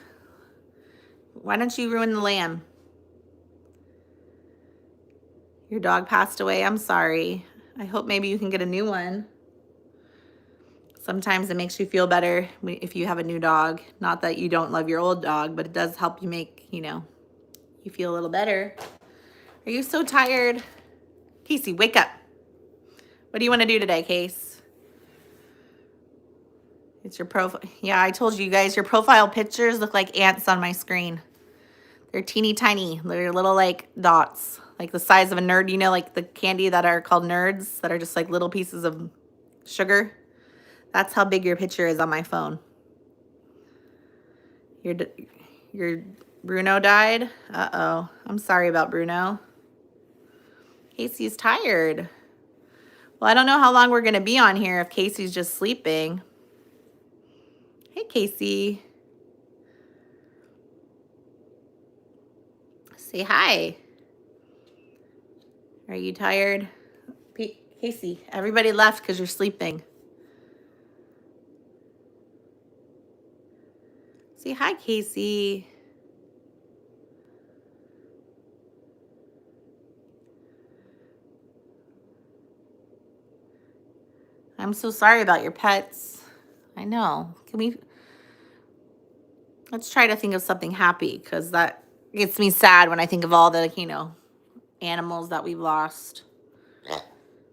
Why don't you ruin the lamb? Your dog passed away. I'm sorry. I hope maybe you can get a new one. Sometimes it makes you feel better if you have a new dog. Not that you don't love your old dog, but it does help you make, you feel a little better. Are you so tired? Casey, wake up. What do you want to do today, Case? It's your profile. Yeah, I told you guys, your profile pictures look like ants on my screen. They're teeny tiny. They're little like dots, like the size of a nerd. Like the candy that are called nerds that are just like little pieces of sugar. That's how big your picture is on my phone. Your Bruno died? Uh-oh. I'm sorry about Bruno. Casey's tired. Well, I don't know how long we're going to be on here if Casey's just sleeping. Hey, Casey. Say hi. Are you tired? Casey, everybody left because you're sleeping. Say hi, Casey. I'm so sorry about your pets. I know. Let's try to think of something happy, because that gets me sad when I think of all the, animals that we've lost.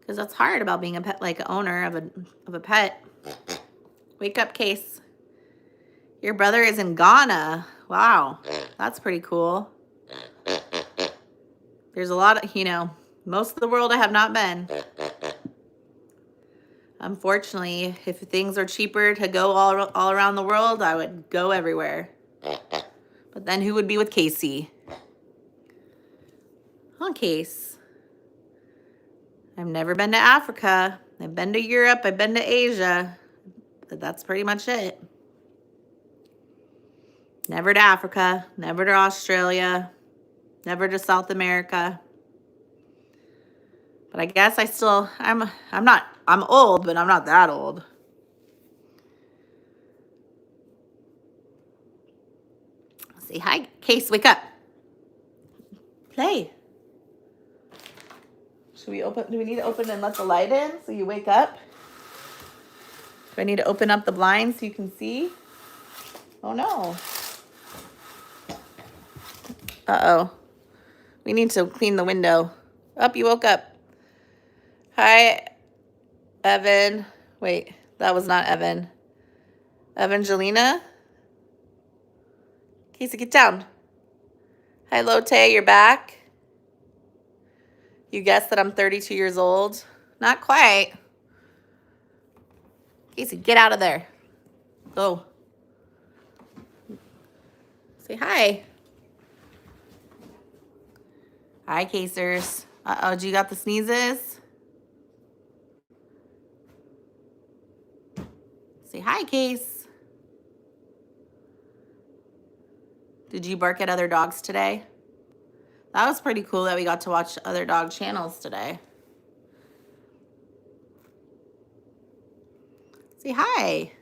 Because that's hard about being a pet, like an owner of a pet. Wake up, Case. Your brother is in Ghana. Wow. That's pretty cool. There's a lot of, most of the world I have not been. Unfortunately, if things are cheaper to go all around the world, I would go everywhere. But then who would be with Casey? Huh, Case? I've never been to Africa. I've been to Europe. I've been to Asia. But that's pretty much it. Never to Africa. Never to Australia. Never to South America. But I guess I'm old, but I'm not that old. Say hi, Case, wake up. Play. Do we need to open and let the light in so you wake up? Do I need to open up the blinds so you can see? Oh no. Uh-oh. We need to clean the window. Up, you woke up. Hi, Evan. Wait, that was not Evan. Evangelina? Casey, get down. Hi, Lotte, you're back. You guessed that I'm 32 years old? Not quite. Casey, get out of there. Go. Say hi. Hi, Casers. Uh-oh, do you got the sneezes? Say hi, Case. Did you bark at other dogs today? That was pretty cool that we got to watch other dog channels today. Say hi.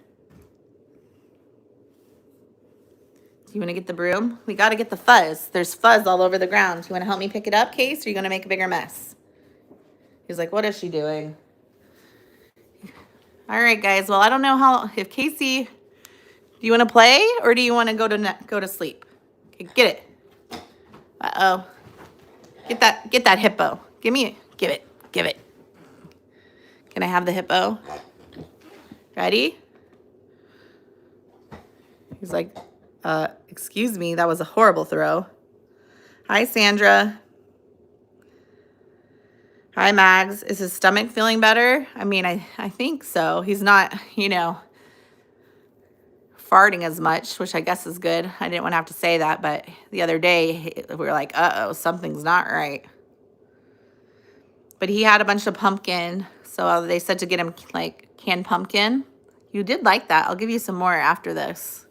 Do you want to get the broom? We got to get the fuzz. There's fuzz all over the ground. You want to help me pick it up, Case, or are you going to make a bigger mess? He's like, what is she doing? All right, guys. Well, I don't know if Casey, do you want to play or do you want to go to sleep? Okay, get it. Uh-oh. Get that hippo. Give it. Can I have the hippo? Ready? He's like, excuse me, that was a horrible throw. Hi, Sandra. Hi, Mags. Is his stomach feeling better? I mean, I think so. He's not, farting as much, which I guess is good. I didn't want to have to say that, but the other day we were like, uh-oh, something's not right. But he had a bunch of pumpkin, so they said to get him like canned pumpkin. You did like that. I'll give you some more after this.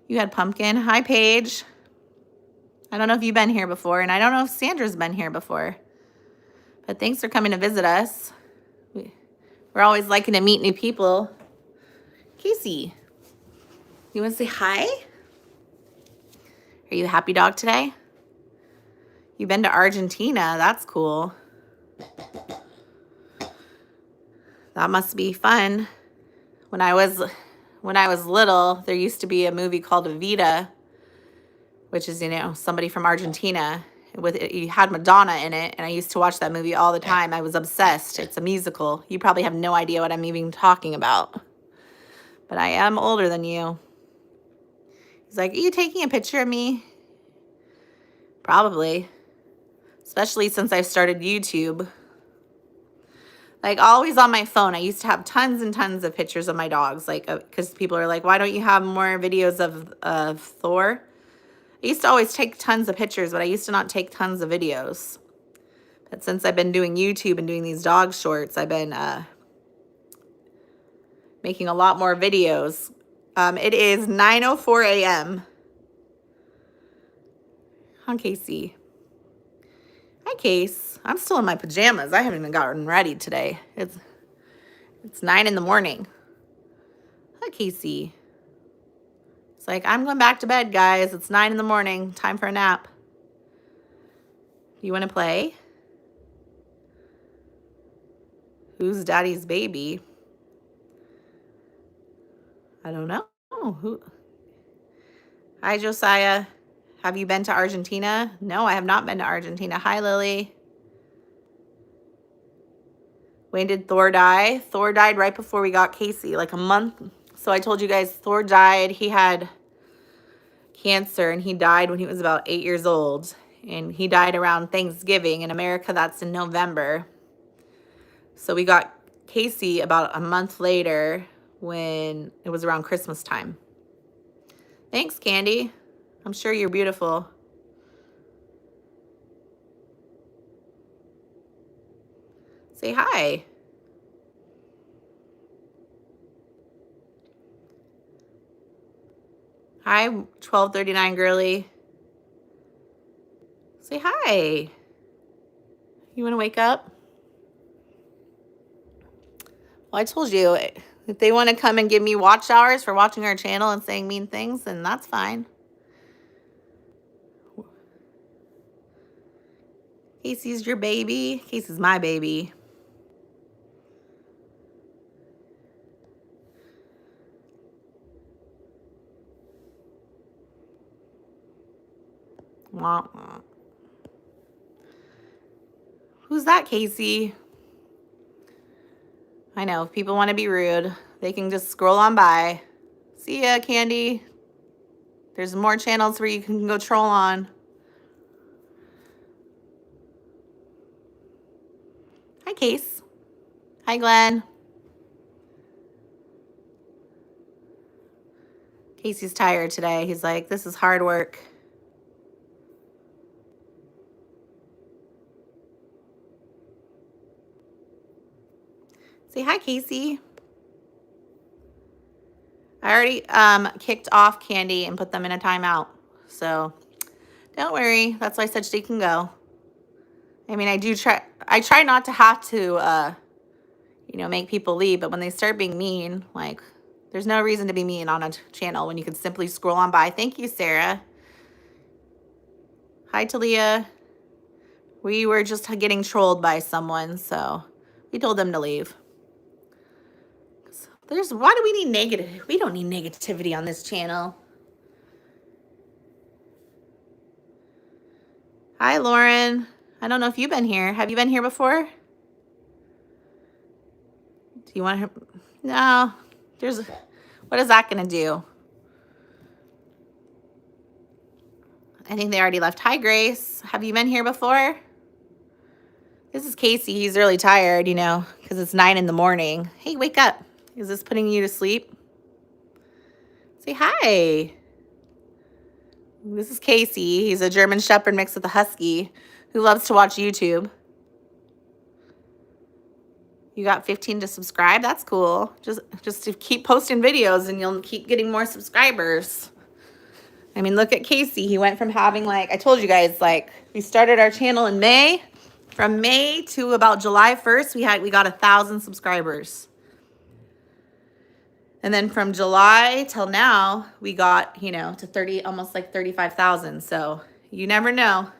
You had pumpkin. Hi, Paige. I don't know if you've been here before, and I don't know if Sandra's been here before. But thanks for coming to visit us. We're always liking to meet new people. Casey, you want to say hi? Are you a happy dog today? You've been to Argentina. That's cool. That must be fun. When I was little, there used to be a movie called Evita, which is, somebody from Argentina. You had Madonna in it, and I used to watch that movie all the time. I was obsessed. It's a musical. You probably have no idea what I'm even talking about. But I am older than you. He's like, are you taking a picture of me? Probably. Especially since I've started YouTube. Like, always on my phone, I used to have tons and tons of pictures of my dogs. Like, because people are like, why don't you have more videos of Thor? I used to always take tons of pictures, but I used to not take tons of videos. But since I've been doing YouTube and doing these dog shorts, I've been making a lot more videos. It is 9:04 a.m. Hi, Casey. Hi, Case. I'm still in my pajamas. I haven't even gotten ready today. It's 9 in the morning. Hi, Casey. It's like, I'm going back to bed, guys. It's 9 in the morning. Time for a nap. You want to play? Who's daddy's baby? I don't know. Who? Hi, Josiah. Have you been to Argentina? No, I have not been to Argentina. Hi, Lily. When did Thor die? Thor died right before we got Casey, like a month. So I told you guys Thor died. He had cancer, and he died when he was about 8 years old. And he died around Thanksgiving. In America, that's in November. So we got Casey about a month later when it was around Christmas time. Thanks, Candy. I'm sure you're beautiful. Say hi. Hi, 1239 girly. Say hi. You want to wake up? Well, I told you, if they want to come and give me watch hours for watching our channel and saying mean things, then that's fine. Casey's your baby. Casey's my baby. Wah, wah. Who's that, Casey? I know, if people want to be rude, they can just scroll on by. See ya, Candy. There's more channels where you can go troll on. Hi, Case. Hi, Glenn. Casey's tired today. He's like, this is hard work. Say hi, Casey. I already kicked off Candy and put them in a timeout. So don't worry. That's why I said she can go. I mean, I try not to have to, you know, make people leave. But when they start being mean, like, there's no reason to be mean on a channel when you can simply scroll on by. Thank you, Sarah. Hi, Talia. We were just getting trolled by someone, so we told them to leave. Why do we need negative? We don't need negativity on this channel. Hi, Lauren. I don't know if you've been here. Have you been here before? Do you want her? No. What is that going to do? I think they already left. Hi, Grace. Have you been here before? This is Casey. He's really tired, you know, because it's 9 in the morning. Hey, wake up. Is this putting you to sleep? Say hi. This is Casey. He's a German Shepherd mixed with a Husky who loves to watch YouTube. You got 15 to subscribe? That's cool. Just to keep posting videos and you'll keep getting more subscribers. I mean, look at Casey. He went from having, like, I told you guys, like, we started our channel in May. From May to about July 1st, we got 1,000 subscribers. And then from July till now, we got, you know, to almost like 35,000. So you never know.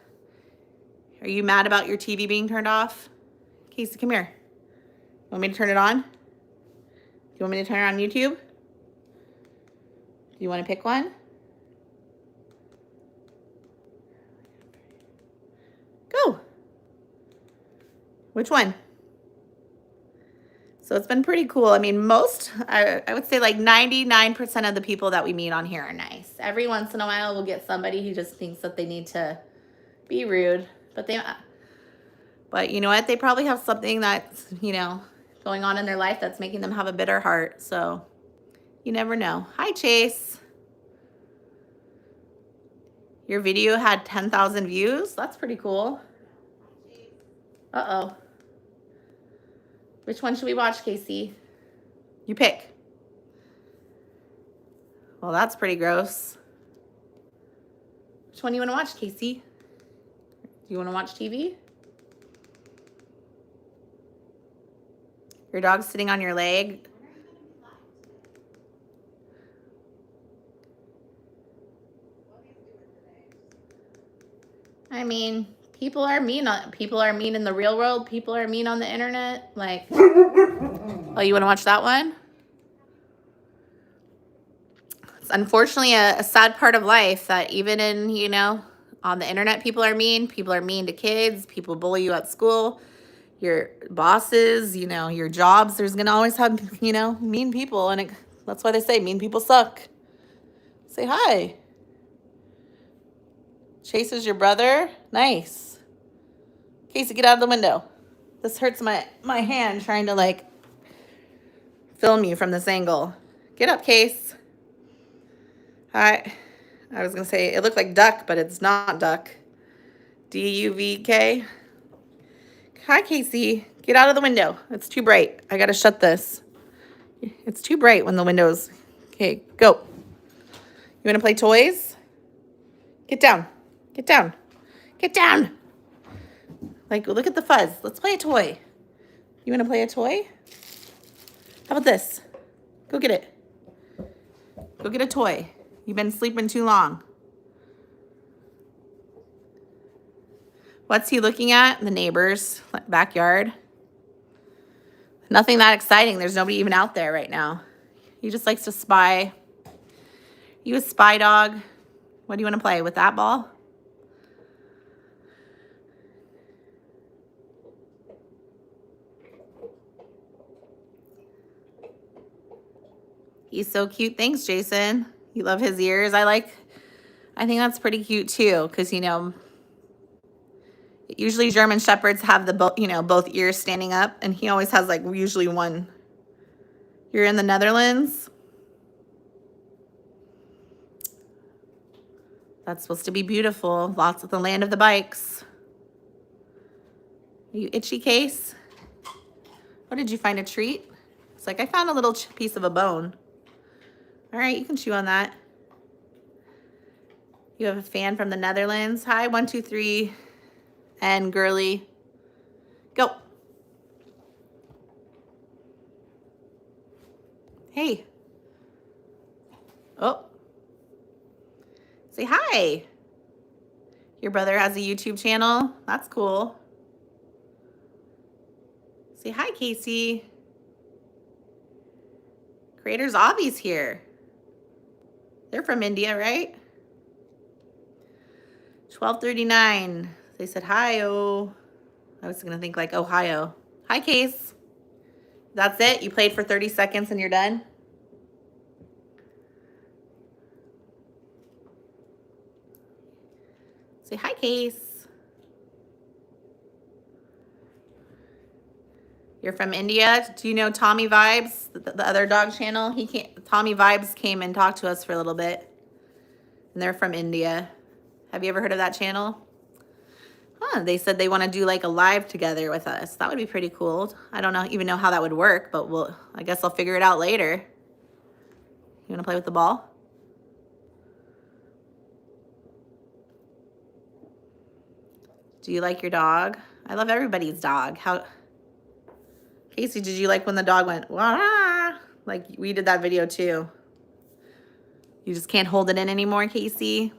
Are you mad about your TV being turned off? Casey, come here. Want me to turn it on? Do you want me to turn it on YouTube? Do you want to pick one? Go. Which one? So it's been pretty cool. I mean, I would say like 99% of the people that we meet on here are nice. Every once in a while, we'll get somebody who just thinks that they need to be rude. But you know what? They probably have something that's, you know, going on in their life that's making them have a bitter heart. So you never know. Hi, Chase. Your video had 10,000 views. That's pretty cool. Uh-oh. Which one should we watch, Casey? You pick. Well, that's pretty gross. Which one do you want to watch, Casey? Do you want to watch TV? Your dog's sitting on your leg. I mean, people are mean in the real world. People are mean on the internet. Like, oh, you want to watch that one? It's unfortunately a sad part of life that even in, you know, on the internet, people are mean. People are mean to kids. People bully you at school. Your bosses, you know, your jobs, there's going to always have, you know, mean people. And that's why they say mean people suck. Say hi. Chase is your brother? Nice. Casey, get out of the window. This hurts my hand trying to, like, film you from this angle. Get up, Case. Hi. I was going to say it looked like duck, but it's not duck. D-U-V-K. Hi, Casey. Get out of the window. It's too bright. I got to shut this. It's too bright when the window's... Okay, go. You want to play toys? Get down. Get down. Get down. Like, look at the fuzz. Let's play a toy. You want to play a toy? How about this? Go get it. Go get a toy. You've been sleeping too long. What's he looking at? The neighbor's backyard. Nothing that exciting. There's nobody even out there right now. He just likes to spy. You a spy dog? What do you want to play with that ball? He's so cute. Thanks, Jason. You love his ears. I think that's pretty cute too, because, you know, usually German Shepherds have both ears standing up, and he always has, like, usually one. You're in the Netherlands? That's supposed to be beautiful. Lots of the land of the bikes. Are you itchy, Case? What did you find, a treat? It's like, I found a little piece of a bone. All right, you can chew on that. You have a fan from the Netherlands. Hi, 123 and girly. Go. Hey. Oh. Say hi. Your brother has a YouTube channel. That's cool. Say hi, Casey. Creators Avi's here. They're from India, right? 12:39. They said hi. Oh, I was gonna think like Ohio. Hi, Case. That's it? You played for 30 seconds and you're done? Say hi, Case. You're from India? Do you know Tommy Vibes, the other dog channel? Tommy Vibes came and talked to us for a little bit. And they're from India. Have you ever heard of that channel? Huh, they said they want to do like a live together with us. That would be pretty cool. I don't even know how that would work, but I guess I'll figure it out later. You want to play with the ball? Do you like your dog? I love everybody's dog. Casey, did you like when the dog went, wah? Like we did that video too. You just can't hold it in anymore, Casey.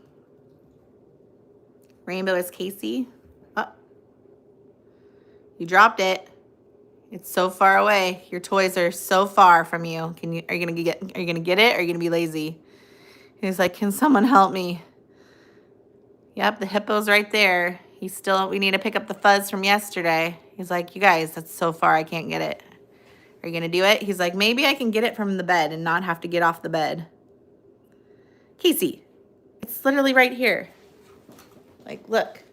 Rainbow is Casey. Oh, you dropped it. It's so far away. Your toys are so far from you. Are you gonna get it, or are you gonna be lazy? He's like, can someone help me? Yep, the hippo's right there. We need to pick up the fuzz from yesterday. He's like, you guys, that's so far, I can't get it. Are you gonna do it? He's like, maybe I can get it from the bed and not have to get off the bed. Casey, it's literally right here. Like, look.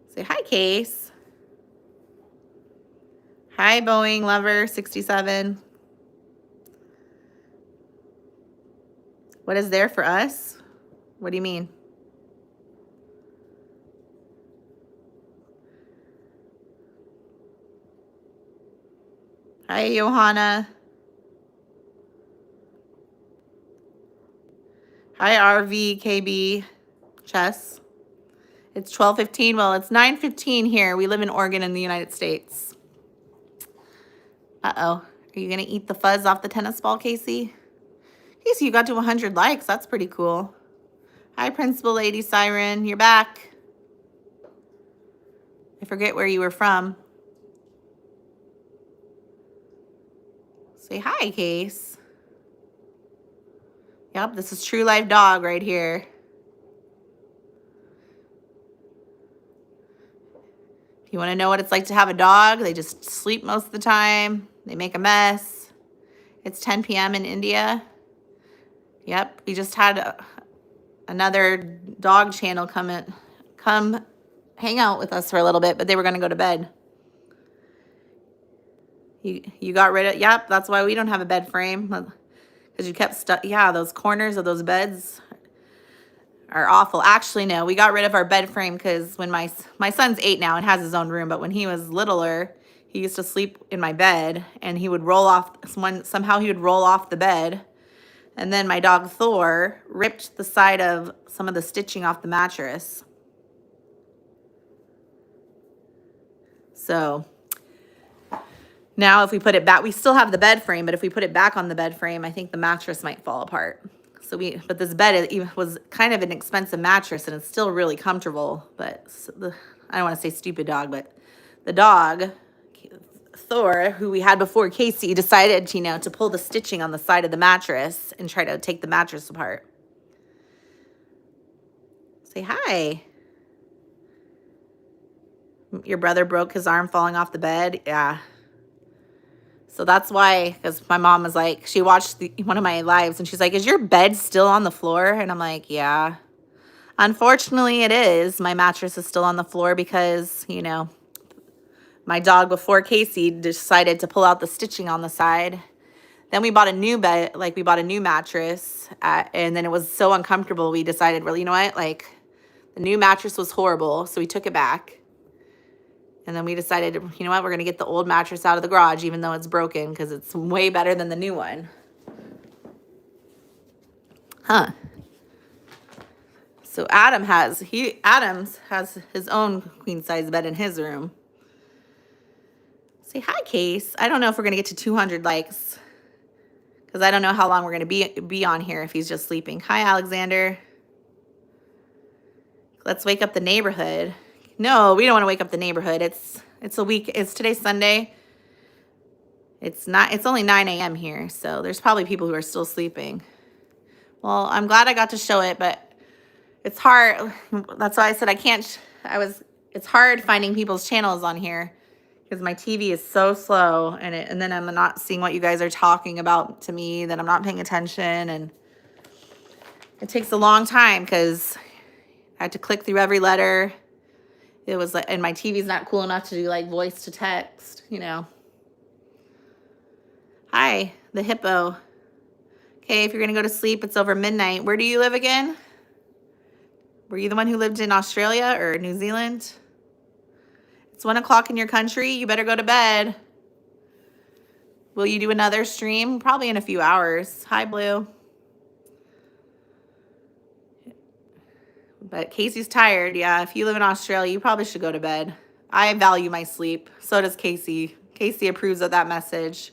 Say hi, Case. Hi, Boeing Lover 67. What is there for us? What do you mean? Hi, Johanna. Hi, RVKB Chess. It's 12:15. Well, it's 9:15 here. We live in Oregon in the United States. Uh-oh. Are you going to eat the fuzz off the tennis ball, Casey? Casey, you got to 100 likes. That's pretty cool. Hi, Principal Lady Siren. You're back. I forget where you were from. Say hi, Case. Yep, this is True Life Dog right here. If you want to know what it's like to have a dog, they just sleep most of the time. They make a mess. It's 10 p.m. in India. Yep, we just had another dog channel come hang out with us for a little bit, but they were going to go to bed. You got rid of, yep, that's why we don't have a bed frame. Because you kept stuck, yeah, those corners of those beds are awful. Actually, no, we got rid of our bed frame because when my son's 8 now and has his own room, but when he was littler, he used to sleep in my bed and he would roll off, somehow he would roll off the bed. And then my dog Thor ripped the side of some of the stitching off the mattress. So now if we put it back, we still have the bed frame, but if we put it back on the bed frame, I think the mattress might fall apart. But this bed was kind of an expensive mattress and it's still really comfortable. But I don't want to say stupid dog, but the dog, Thor, who we had before Casey, decided, to pull the stitching on the side of the mattress and try to take the mattress apart. Say hi. Your brother broke his arm falling off the bed? Yeah. So that's why, because my mom was like, she watched one of my lives and she's like, is your bed still on the floor? And I'm like, yeah. Unfortunately, it is. My mattress is still on the floor because, my dog before Casey decided to pull out the stitching on the side. Then we bought a new bed, like we bought a new mattress, and then it was so uncomfortable. We decided, well, you know what? Like the new mattress was horrible, so we took it back. And then we decided, you know what? We're going to get the old mattress out of the garage, even though it's broken, because it's way better than the new one. Huh. So Adams has his own queen size bed in his room. Say hi, Case. I don't know if we're going to get to 200 likes, because I don't know how long we're going to be on here if he's just sleeping. Hi, Alexander. Let's wake up the neighborhood. No, we don't want to wake up the neighborhood. It's a week. It's today's Sunday. It's only 9 a.m. here, so there's probably people who are still sleeping. Well, I'm glad I got to show it, but it's hard. That's why I said I can't. It's hard finding people's channels on here because my TV is so slow, and then I'm not seeing what you guys are talking about to me. That I'm not paying attention, and it takes a long time because I had to click through every letter. It was like, and my TV's not cool enough to do like voice to text, you know. Hi, the hippo. Okay, if you're gonna go to sleep, it's over midnight. Where do you live again? Were you the one who lived in Australia or New Zealand? It's 1 o'clock in your country. You better go to bed. Will you do another stream? Probably in a few hours. Hi, Blue. But Casey's tired. Yeah, if you live in Australia, you probably should go to bed. I value my sleep. So does Casey. Casey approves of that message.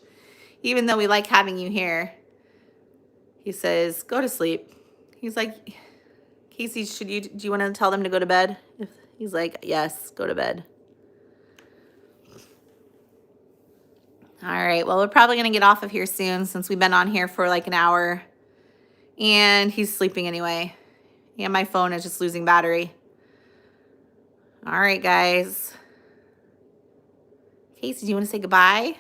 Even though we like having you here, he says, go to sleep. He's like, Casey, do you want to tell them to go to bed? He's like, yes, go to bed. All right, well, we're probably going to get off of here soon since we've been on here for like an hour. And he's sleeping anyway. And my phone is just losing battery. All right, guys. Casey, do you want to say goodbye?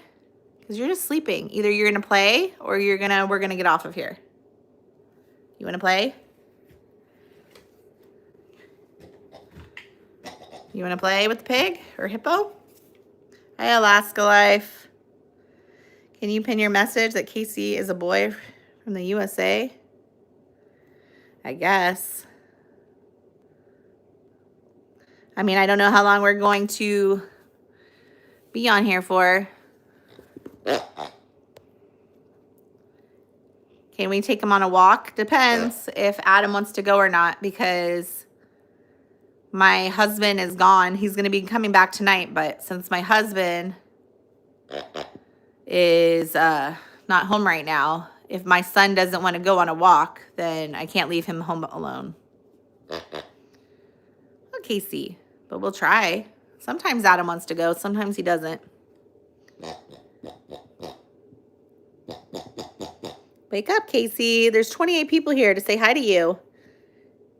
Because you're just sleeping. Either you're going to play or we're going to get off of here. You want to play? You want to play with the pig or hippo? Hi, Alaska Life. Can you pin your message that Casey is a boy from the USA? I guess. I mean, I don't know how long we're going to be on here for. Can we take him on a walk? Depends if Adam wants to go or not, because my husband is gone. He's going to be coming back tonight, but since my husband is not home right now, if my son doesn't want to go on a walk, then I can't leave him home alone. Oh, Casey, but we'll try. Sometimes Adam wants to go, sometimes he doesn't. Wake up, Casey. There's 28 people here to say hi to you.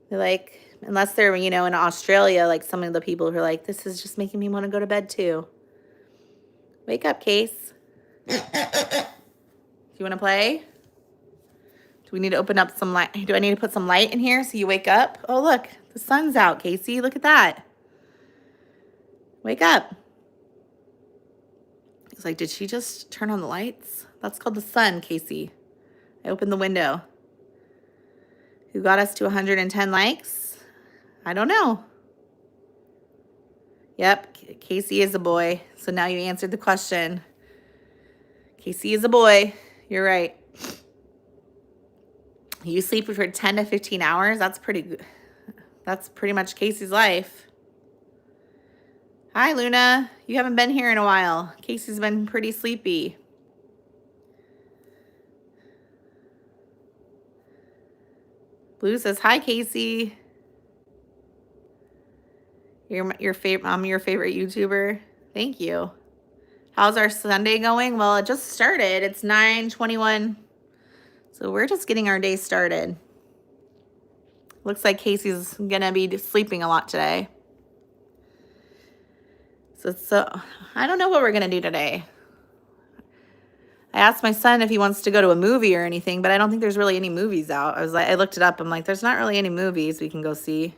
They're like, unless they're, you know, in Australia, like some of the people who are like, this is just making me want to go to bed too. Wake up, Case. Do you want to play? Do we need to open up some light? Do I need to put some light in here so you wake up? Oh, look, the sun's out, Casey. Look at that. Wake up. He's like, did she just turn on the lights? That's called the sun, Casey. I opened the window. Who got us to 110 likes? I don't know. Yep, Casey is a boy. So now you answered the question. Casey is a boy. You're right. You sleep for 10 to 15 hours? That's pretty good. That's pretty much Casey's life. Hi, Luna. You haven't been here in a while. Casey's been pretty sleepy. Blue says, hi, Casey. I'm your favorite YouTuber. Thank you. How's our Sunday going? Well, it just started. It's 9:21. So we're just getting our day started. Looks like Casey's going to be sleeping a lot today. So I don't know what we're going to do today. I asked my son if he wants to go to a movie or anything, but I don't think there's really any movies out. I looked it up. I'm like, there's not really any movies we can go see.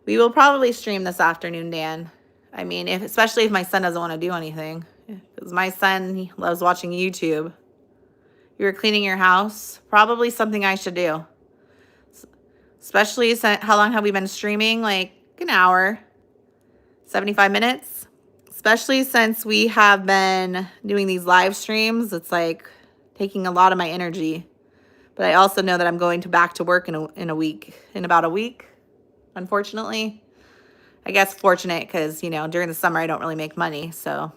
We will probably stream this afternoon, Dan. I mean, especially if my son doesn't want to do anything. Because my son, he loves watching YouTube. You were cleaning your house. Probably something I should do. Especially since, how long have we been streaming? Like an hour, 75 minutes. Especially since we have been doing these live streams. It's like taking a lot of my energy. But I also know that I'm going back to work in about a week, unfortunately. I guess fortunate because, you know, during the summer I don't really make money. So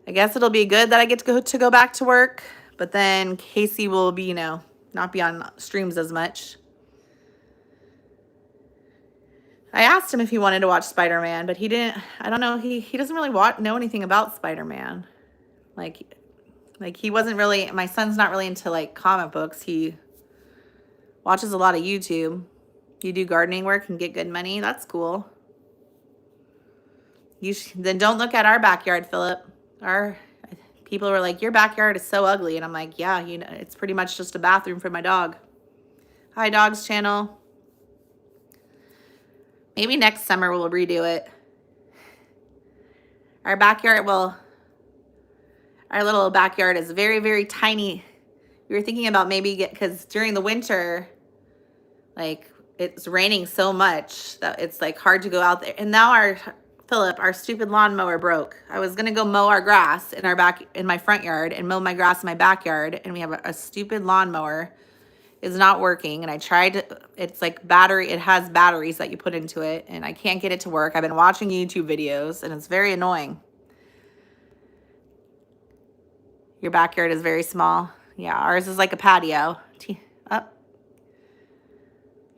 I guess it'll be good that I get to go back to work. But then Casey will be, you know, not be on streams as much. I asked him if he wanted to watch Spider-Man, but he didn't. I don't know. He doesn't really know anything about Spider-Man. Like he wasn't really, my son's not really into like comic books. He watches a lot of YouTube. You do gardening work and get good money. That's cool. Then don't look at our backyard, Philip. Our people were like, your backyard is so ugly. And I'm like, yeah, you know, it's pretty much just a bathroom for my dog. Hi, Dogs Channel. Maybe next summer we'll redo it. Our backyard, well, our little backyard is very, very tiny. We were thinking about maybe because during the winter, like it's raining so much that it's like hard to go out there. And now our stupid lawnmower broke. I was gonna go mow our grass in my front yard and mow my grass in my backyard, and we have a stupid lawnmower. Is not working, and I tried it's like it has batteries that you put into it, and I can't get it to work. I've been watching YouTube videos, and it's very annoying. Your backyard is very small. Yeah, ours is like a patio. Up.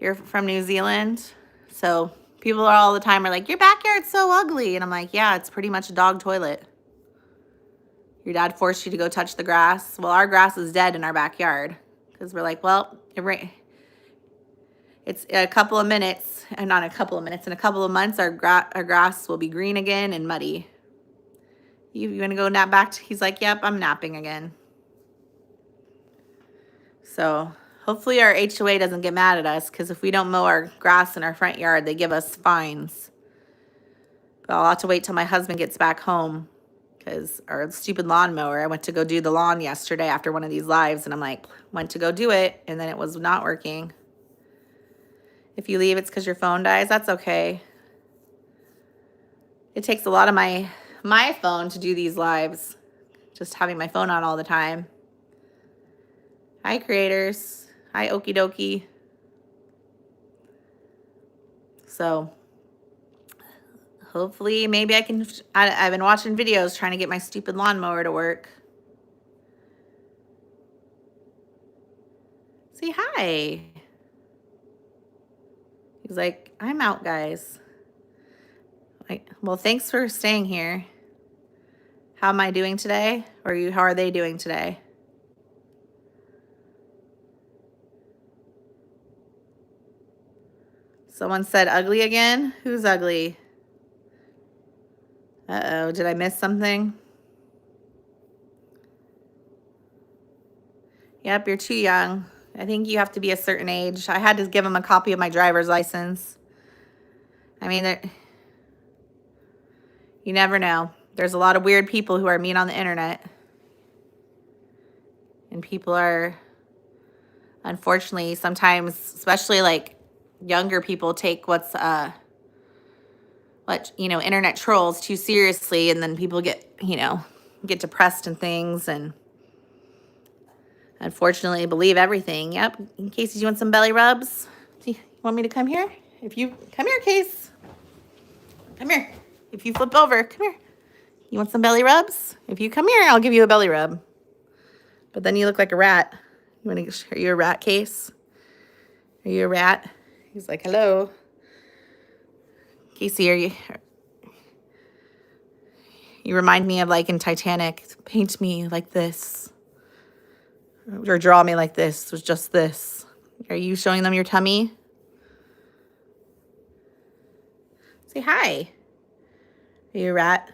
You're from New Zealand, so people are all the time are like, your backyard's so ugly, and I'm like, yeah, it's pretty much a dog toilet. Your dad forced you to go touch the grass. Well, our grass is dead in our backyard. Because we're like, well, it's a couple of minutes, and not a couple of minutes. In a couple of months, our grass will be green again and muddy. You want to go nap back? He's like, yep, I'm napping again. So hopefully our HOA doesn't get mad at us, because if we don't mow our grass in our front yard, they give us fines. But I'll have to wait till my husband gets back home. Because our stupid lawnmower, I went to go do the lawn yesterday after one of these lives, and I'm like, went to go do it, and then it was not working. If you leave, it's because your phone dies. That's okay. It takes a lot of my phone to do these lives, just having my phone on all the time. Hi, creators. Hi, okie dokie. So hopefully, maybe I can, I've been watching videos trying to get my stupid lawnmower to work. Say hi. He's like, I'm out, guys. Like, well, thanks for staying here. How am I doing today? Or how are they doing today? Someone said ugly again? Who's ugly? Uh-oh, did I miss something? Yep, you're too young. I think you have to be a certain age. I had to give him a copy of my driver's license. I mean, you never know. There's a lot of weird people who are mean on the internet. And people are, unfortunately, sometimes, especially like younger people, take internet trolls too seriously, and then people get depressed and things, and unfortunately believe everything. Yep. In case you want some belly rubs, you want me to come here? Come here, Case. Come here. If you flip over, come here. You want some belly rubs? If you come here, I'll give you a belly rub. But then you look like a rat. Are you a rat, Case? Are you a rat? He's like, hello. Casey, you remind me of like in Titanic. Paint me like this. Or draw me like this. It was just this. Are you showing them your tummy? Say hi. Are you a rat?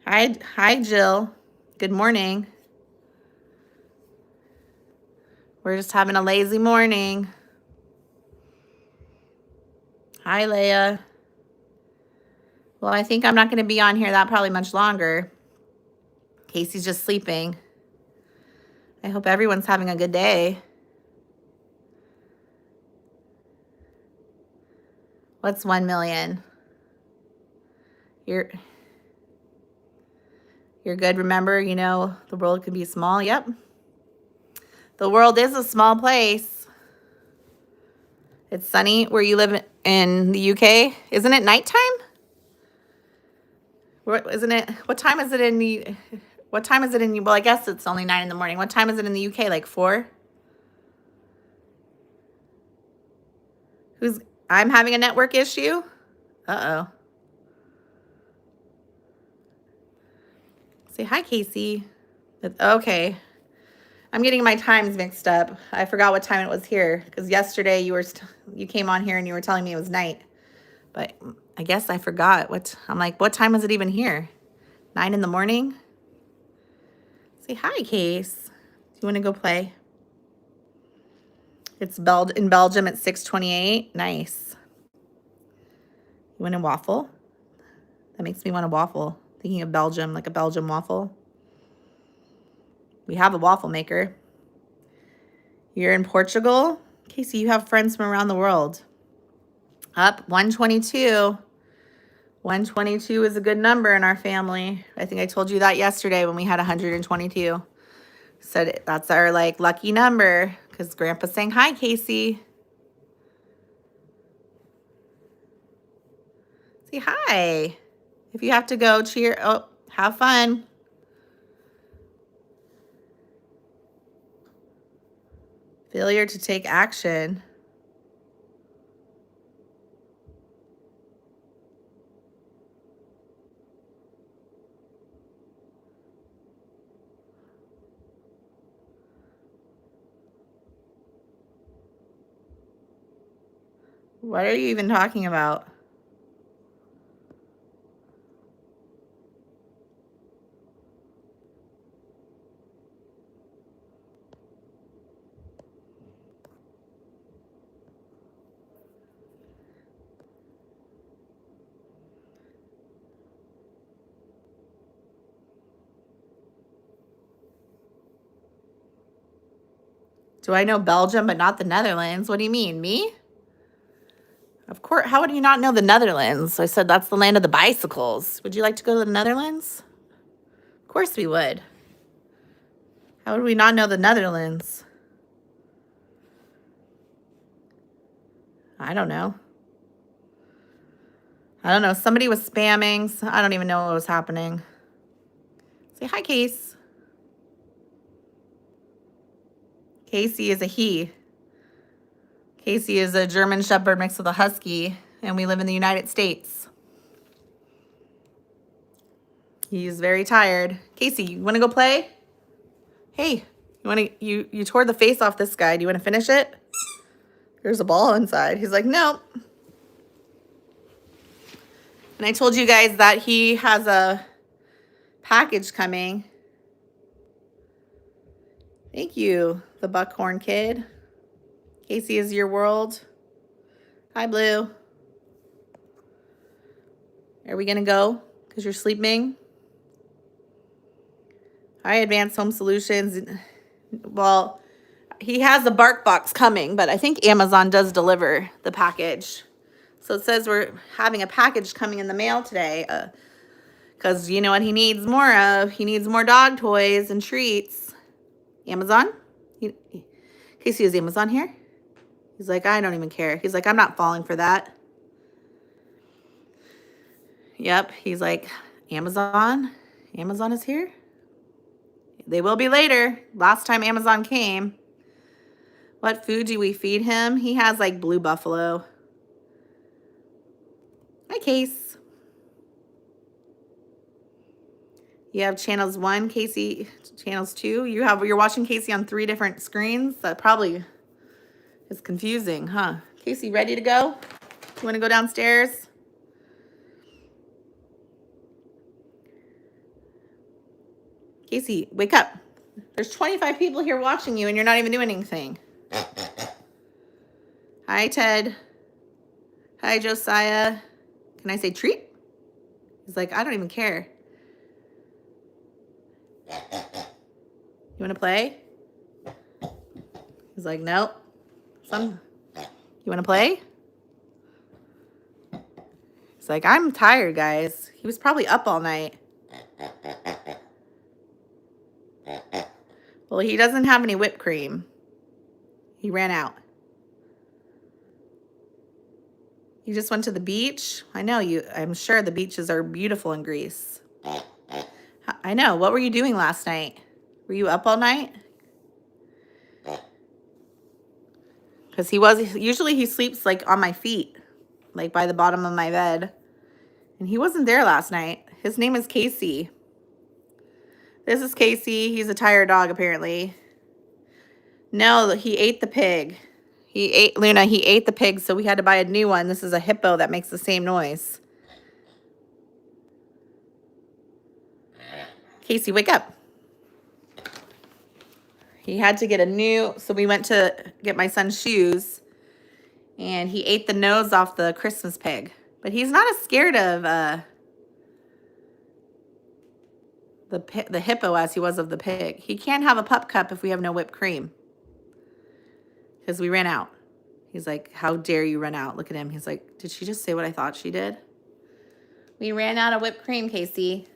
Hi, Jill. Good morning. We're just having a lazy morning. Hi, Leia. Well, I think I'm not going to be on here that probably much longer. Casey's just sleeping. I hope everyone's having a good day. What's 1 million? You're good. Remember, you know, the world can be small. Yep. The world is a small place. It's sunny where you live in the UK. Isn't it nighttime? Isn't it? What time is it in the? What time is it in? Well, I guess it's only 9 in the morning. What time is it in the UK? Like 4? I'm having a network issue. Uh-oh. Say hi, Casey. Okay. I'm getting my times mixed up. I forgot what time it was here because yesterday you came on here and you were telling me it was night. But I guess I forgot I'm like, what time is it even here? 9 in the morning? Say hi, Case. Do you want to go play? It's in Belgium at 6:28. Nice. You want a waffle? That makes me want a waffle. Thinking of Belgium, like a Belgium waffle. We have a waffle maker. You're in Portugal? Casey, you have friends from around the world. Up 122. 122 is a good number in our family. I think I told you that yesterday when we had 122. Said that's our like lucky number because Grandpa's saying hi, Casey. Say hi. If you have to go, cheer. Oh, have fun. Failure to take action. What are you even talking about? Do I know Belgium but not the Netherlands? What do you mean, me? Of course. How would you not know the Netherlands? I said that's the land of the bicycles. Would you like to go to the Netherlands? Of course we would. How would we not know the Netherlands? I don't know. Somebody was spamming. So I don't even know what was happening. Say hi, Case. Casey is a he. Casey is a German Shepherd mixed with a Husky, and we live in the United States. He's very tired. Casey, you want to go play? Hey, you tore the face off this guy. Do you want to finish it? There's a ball inside. He's like, nope. And I told you guys that he has a package coming. Thank you, the Buckhorn Kid. Casey is your world. Hi, Blue. Are we going to go because you're sleeping? Hi, Advanced Home Solutions. Well, he has a bark box coming, but I think Amazon does deliver the package. So it says we're having a package coming in the mail today because you know what he needs more of? He needs more dog toys and treats. Amazon? Casey, is Amazon here? He's like, I don't even care. He's like, I'm not falling for that. Yep. He's like, Amazon? Amazon is here? They will be later. Last time Amazon came. What food do we feed him? He has like Blue Buffalo. Hi, Case. You have channels 1, Casey, channels 2. You're watching Casey on 3 different screens. That probably is confusing, huh? Casey, ready to go? You want to go downstairs? Casey, wake up. There's 25 people here watching you and you're not even doing anything. Hi, Ted. Hi, Josiah. Can I say treat? He's like, I don't even care. You want to play? He's like, nope. You want to play? He's like, I'm tired, guys. He was probably up all night. Well, he doesn't have any whipped cream. He ran out. You just went to the beach? I know you. I'm sure the beaches are beautiful in Greece. I know. What were you doing last night? Were you up all night? Because usually he sleeps like on my feet, like by the bottom of my bed. And he wasn't there last night. His name is Casey. This is Casey. He's a tired dog, apparently. No, he ate the pig. He ate the pig, so we had to buy a new one. This is a hippo that makes the same noise. Casey, wake up. He had to get so we went to get my son's shoes, and he ate the nose off the Christmas pig. But he's not as scared of the hippo as he was of the pig. He can't have a pup cup if we have no whipped cream. Because we ran out. He's like, how dare you run out? Look at him. He's like, did she just say what I thought she did? We ran out of whipped cream, Casey.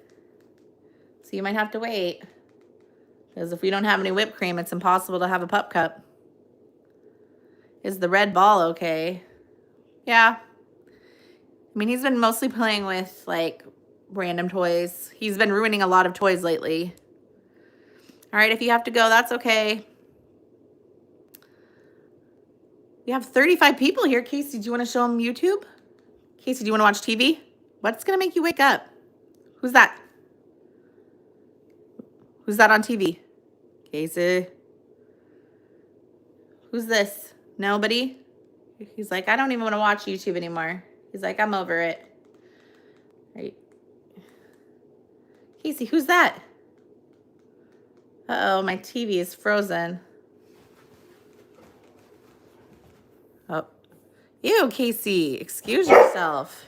So you might have to wait. Because if we don't have any whipped cream, it's impossible to have a pup cup. Is the red ball okay? Yeah. I mean, he's been mostly playing with, like, random toys. He's been ruining a lot of toys lately. All right, if you have to go, that's okay. We have 35 people here. Casey, do you want to show them YouTube? Casey, do you want to watch TV? What's going to make you wake up? Who's that? Who's that on TV? Casey. Who's this? Nobody? He's like, I don't even want to watch YouTube anymore. He's like, I'm over it. Right. Casey, who's that? Uh-oh, my TV is frozen. Oh. Ew, Casey. Excuse yourself.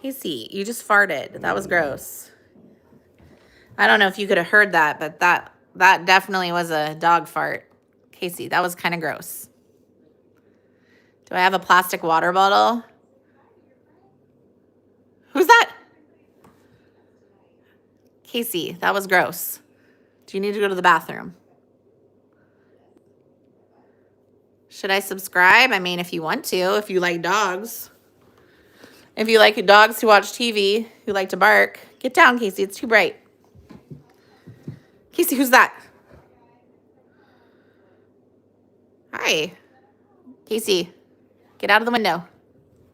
Casey, you just farted. That was gross. I don't know if you could have heard that, but that definitely was a dog fart. Casey, that was kind of gross. Do I have a plastic water bottle? Who's that? Casey, that was gross. Do you need to go to the bathroom? Should I subscribe? I mean, if you want to, if you like dogs. If you like dogs who watch TV, who like to bark, get down, Casey. It's too bright. Casey, who's that? Hi. Casey, get out of the window.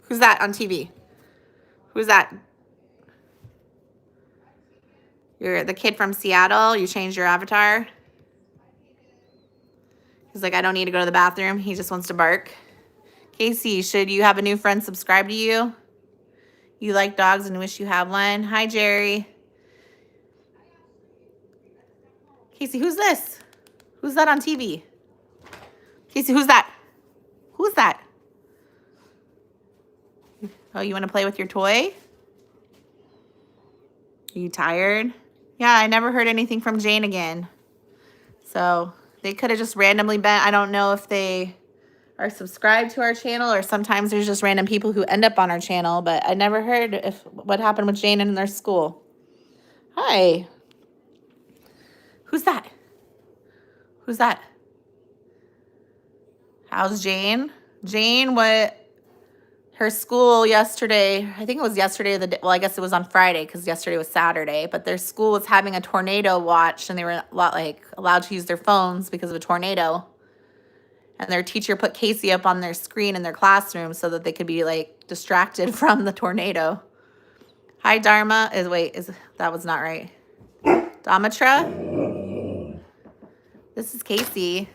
Who's that on TV? Who's that? You're the kid from Seattle. You changed your avatar. He's like, I don't need to go to the bathroom. He just wants to bark. Casey, should you have a new friend subscribe to you? You like dogs and wish you had one. Hi, Jerry. Casey, who's this? Who's that on TV? Casey, who's that? Who's that? Oh, you want to play with your toy? Are you tired? Yeah, I never heard anything from Jane again. So they could have just randomly been. I don't know if they are subscribed to our channel or sometimes there's just random people who end up on our channel, but I never heard what happened with Jane in their school. Hi. Who's that? Who's that? How's Jane? Jane, her school yesterday, I think it was yesterday, well, I guess it was on Friday because yesterday was Saturday, but their school was having a tornado watch and they were allowed to use their phones because of a tornado. And their teacher put Casey up on their screen in their classroom so that they could be like distracted from the tornado. Hi, Dharma. That was not right. Damatra? This is Casey.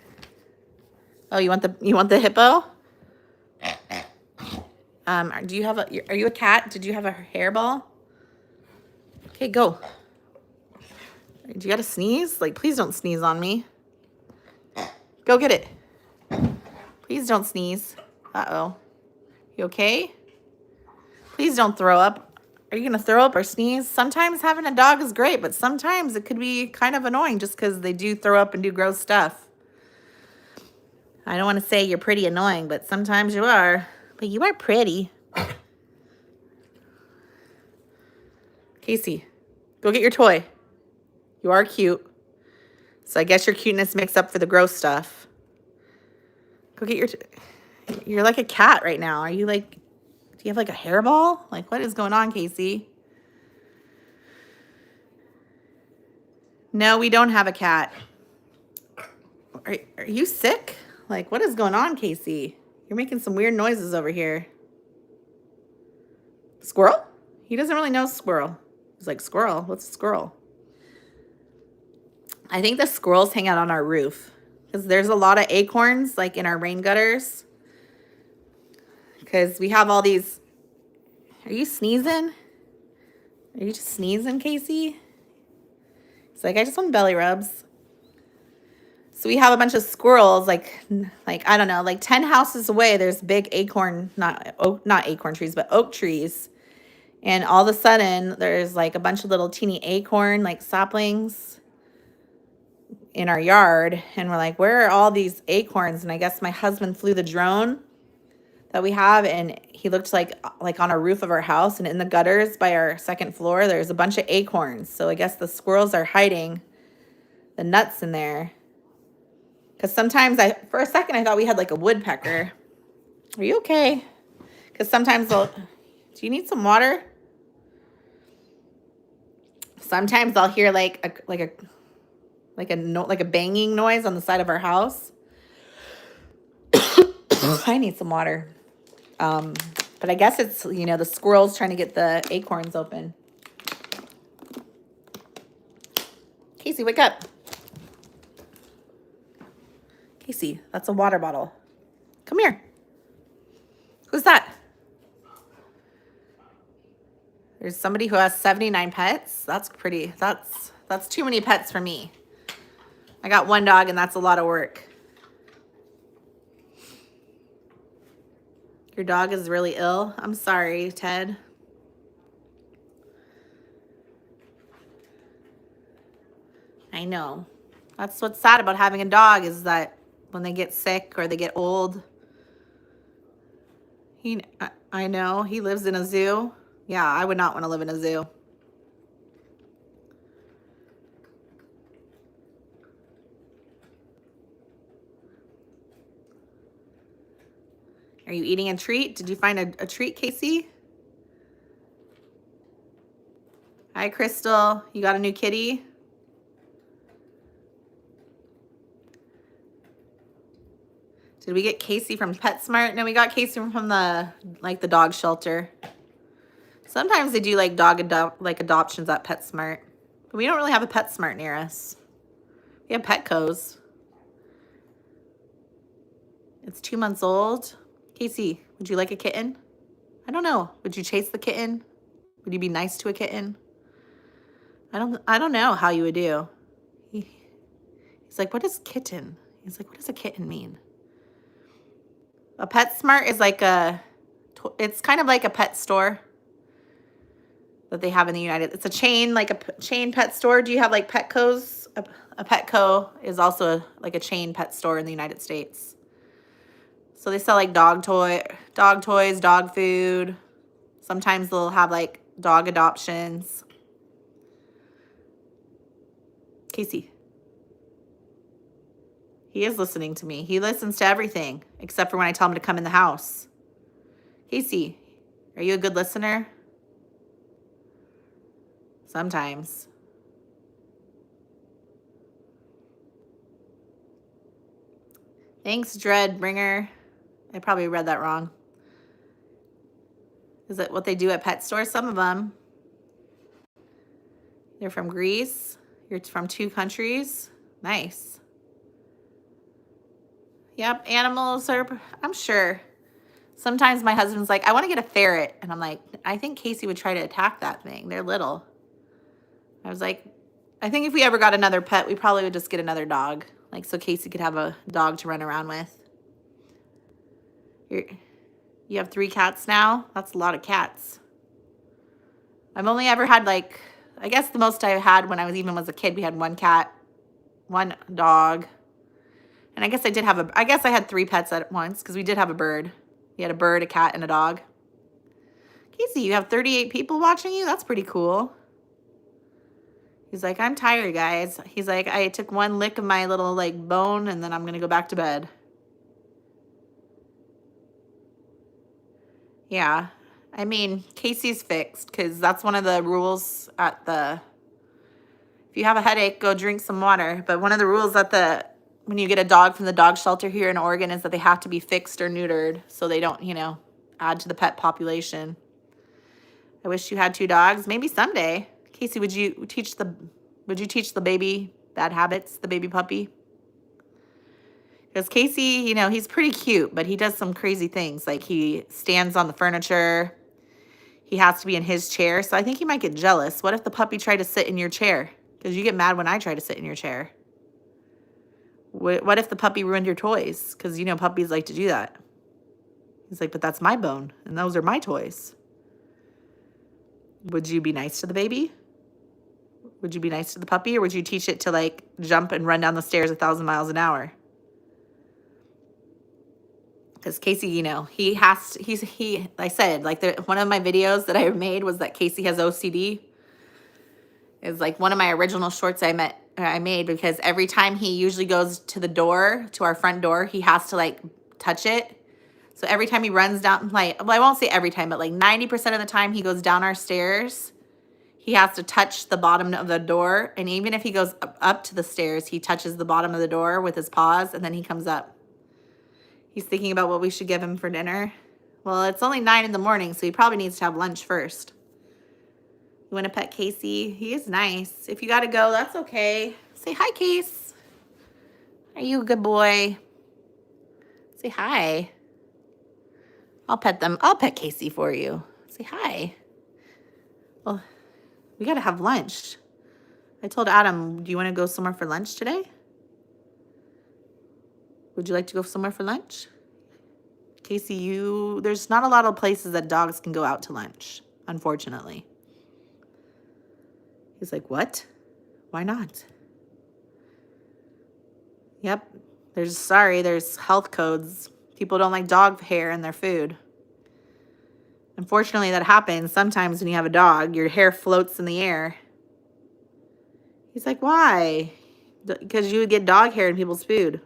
Oh, you want the hippo? Do you have are you a cat? Did you have a hairball? Okay, go. Do you got to sneeze? Like, please don't sneeze on me. Go get it. Please don't sneeze. Uh-oh. You okay? Please don't throw up. Are you going to throw up or sneeze? Sometimes having a dog is great, but sometimes it could be kind of annoying just because they do throw up and do gross stuff. I don't want to say you're pretty annoying, but sometimes you are. But you are pretty. Casey, go get your toy. You are cute. So I guess your cuteness makes up for the gross stuff. Go get your... You're like a cat right now. Are you like... Do you have like a hairball? Like, what is going on, Casey? No, we don't have a cat. Are you sick? Like, what is going on, Casey? You're making some weird noises over here. Squirrel? He doesn't really know squirrel. He's like, squirrel? What's a squirrel? I think the squirrels hang out on our roof because there's a lot of acorns like in our rain gutters. Because we have all these... Are you sneezing? Are you just sneezing, Casey? It's like, I just want belly rubs. So we have a bunch of squirrels, like I don't know, like 10 houses away, there's big acorn, not acorn trees, but oak trees. And all of a sudden, there's like a bunch of little teeny acorn, like saplings in our yard. And we're like, where are all these acorns? And I guess my husband flew the drone that we have, and he looked like on our roof of our house, and in the gutters by our second floor, there's a bunch of acorns. So I guess the squirrels are hiding the nuts in there. Because sometimes for a second, I thought we had like a woodpecker. Are you okay? Because sometimes do you need some water? Sometimes I'll hear like a banging noise on the side of our house. I need some water. But I guess it's, the squirrels trying to get the acorns open. Casey, wake up. Casey, that's a water bottle. Come here. Who's that? There's somebody who has 79 pets. That's too many pets for me. I got one dog and that's a lot of work. Your dog is really ill. I'm sorry, Ted. I know. That's what's sad about having a dog, is that when they get sick or they get old. I know, he lives in a zoo. Yeah, I would not want to live in a zoo. Are you eating a treat? Did you find a treat, Casey? Hi, Crystal. You got a new kitty? Did we get Casey from PetSmart? No, we got Casey from the dog shelter. Sometimes they do like adoptions at PetSmart, but we don't really have a PetSmart near us. We have Petco's. It's 2 months old. Casey, would you like a kitten? I don't know. Would you chase the kitten? Would you be nice to a kitten? I don't know how you would do. He's like, what is kitten? He's like, what does a kitten mean? A PetSmart is it's kind of like a pet store that they have in the it's a chain, like a chain pet store. Do you have like Petco's? A Petco is also like a chain pet store in the United States. So they sell like dog toys, dog food. Sometimes they'll have like dog adoptions. Casey. He is listening to me. He listens to everything except for when I tell him to come in the house. Casey, are you a good listener? Sometimes. Thanks, Dreadbringer. I probably read that wrong. Is that what they do at pet stores? Some of them. They're from Greece. You're from 2 countries. Nice. Yep, animals are, I'm sure. Sometimes my husband's like, I want to get a ferret. And I'm like, I think Casey would try to attack that thing. They're little. I was like, I think if we ever got another pet, we probably would just get another dog. Like, so Casey could have a dog to run around with. You have 3 cats now? That's a lot of cats. I've only ever had I guess the most I had when I was a kid, we had 1 cat, 1 dog, And I guess I guess I had 3 pets at once because we did have a bird. We had a bird, a cat, and a dog. Casey, you have 38 people watching you? That's pretty cool. He's like, I'm tired, guys. He's like, I took one lick of my little like bone and then I'm going to go back to bed. Yeah. I mean, Casey's fixed because that's one of the rules at the, if you have a headache, go drink some water. But one of the rules at when you get a dog from the dog shelter here in Oregon is that they have to be fixed or neutered so they don't, add to the pet population. I wish you had 2 dogs. Maybe someday. Casey, would you teach the baby bad habits, the baby puppy? Because Casey, he's pretty cute, but he does some crazy things. Like he stands on the furniture. He has to be in his chair. So I think he might get jealous. What if the puppy tried to sit in your chair? Because you get mad when I try to sit in your chair. What if the puppy ruined your toys? Because puppies like to do that. He's like, but that's my bone, and those are my toys. Would you be nice to the baby? Would you be nice to the puppy, or would you teach it to like jump and run down the stairs 1,000 miles an hour? Because Casey, I said, like one of my videos that I made was that Casey has OCD. Is like one of my original shorts I made because every time he usually goes to our front door, he has to like touch it. So every time he runs down, I won't say every time, but like 90% of the time he goes down our stairs, he has to touch the bottom of the door. And even if he goes up to the stairs, he touches the bottom of the door with his paws and then he comes up. He's thinking about what we should give him for dinner. Well, it's only 9 in the morning, so he probably needs to have lunch first. You want to pet Casey? He is nice. If you got to go, that's okay. Say hi, Case. Are you a good boy? Say hi. I'll pet them. I'll pet Casey for you. Say hi. Well, we got to have lunch. I told Adam, do you want to go somewhere for lunch today? Would you like to go somewhere for lunch? Casey, there's not a lot of places that dogs can go out to lunch, unfortunately. He's like, what? Why not? Yep. There's health codes. People don't like dog hair in their food. Unfortunately, that happens sometimes when you have a dog. Your hair floats in the air. He's like, why? Because you would get dog hair in people's food.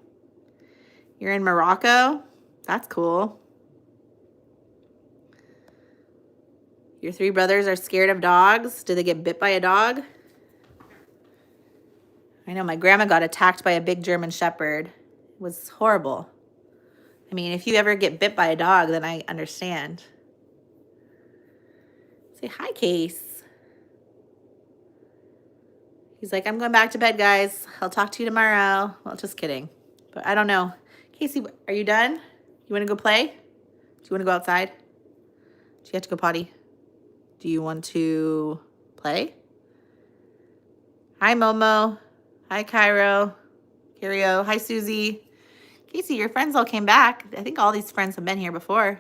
You're in Morocco? That's cool. Your 3 brothers are scared of dogs. Did they get bit by a dog? I know my grandma got attacked by a big German Shepherd. It was horrible. I mean, if you ever get bit by a dog, then I understand. Say hi, Case. He's like, I'm going back to bed, guys. I'll talk to you tomorrow. Well, just kidding. But I don't know. Casey, are you done? You want to go play? Do you want to go outside? Do you have to go potty? Do you want to play? Hi, Momo. Hi, Cairo. Hi, Susie. Casey, your friends all came back. I think all these friends have been here before.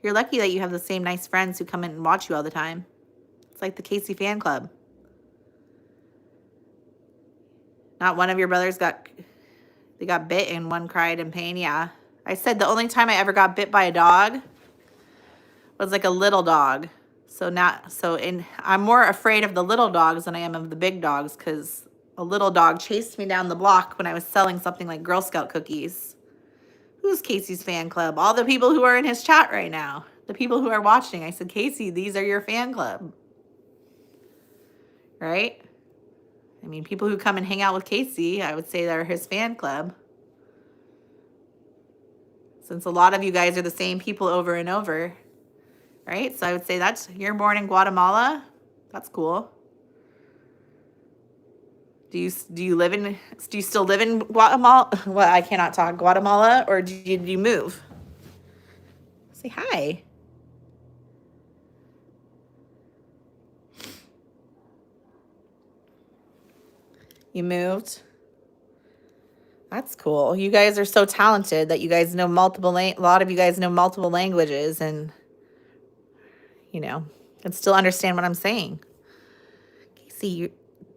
You're lucky that you have the same nice friends who come in and watch you all the time. It's like the Casey fan club. Not one of your brothers got bit and one cried in pain. Yeah. I said the only time I ever got bit by a dog was like a little dog. I'm more afraid of the little dogs than I am of the big dogs because a little dog chased me down the block when I was selling something like Girl Scout cookies. Who's Casey's fan club? All the people who are in his chat right now. The people who are watching. I said, Casey, these are your fan club. Right? I mean, people who come and hang out with Casey, I would say they're his fan club. Since a lot of you guys are the same people over and over. Right? So I would say you're born in Guatemala. That's cool. Do you still live in Guatemala? Well, I cannot talk Guatemala, or did you move? Say hi. You moved? That's cool. You guys are so talented that you guys know a lot of you guys know multiple languages and can still understand what I'm saying. Casey,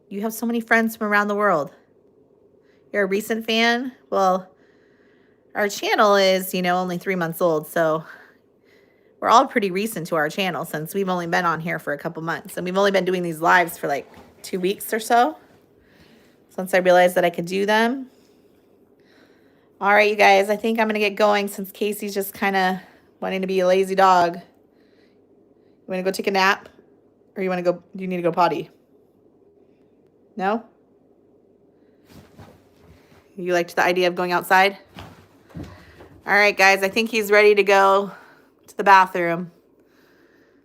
you have so many friends from around the world. You're a recent fan? Well, Our channel is, only 3 months old, so we're all pretty recent to our channel since we've only been on here for a couple months. And we've only been doing these lives for like 2 weeks or so, since I realized that I could do them. All right, you guys, I think I'm going to get going since Casey's just kind of wanting to be a lazy dog. You want to go take a nap? Or do you need to go potty? No? You liked the idea of going outside? All right, guys, I think he's ready to go to the bathroom.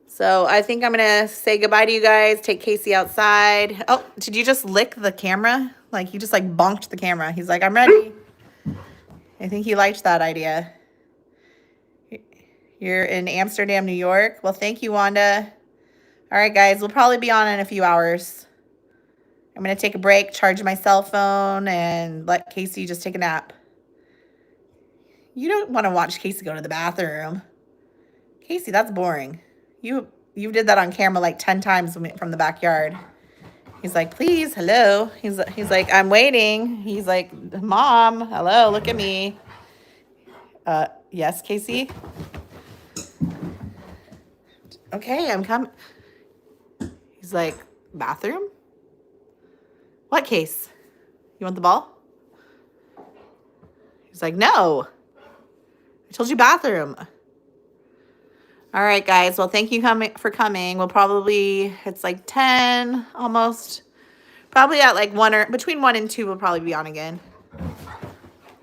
So I think I'm going to say goodbye to you guys, take Casey outside. Oh, did you just lick the camera? Like, he just, like, bonked the camera. He's like, I'm ready. I think he liked that idea. You're in Amsterdam, New York? Well, thank you, Wanda. All right, guys, we'll probably be on in a few hours. I'm going to take a break, charge my cell phone, and let Casey just take a nap. You don't want to watch Casey go to the bathroom. Casey, that's boring. You did that on camera like 10 times from the backyard. He's like, please, hello. He's like, I'm waiting. He's like, Mom, hello, look at me. Yes, Casey? Okay, I'm coming. He's like, bathroom? What Case? You want the ball? He's like, no. I told you bathroom. All right, guys. Well, thank you for coming. We'll probably, it's like 10 almost. Probably at like between 1 and 2 we'll probably be on again.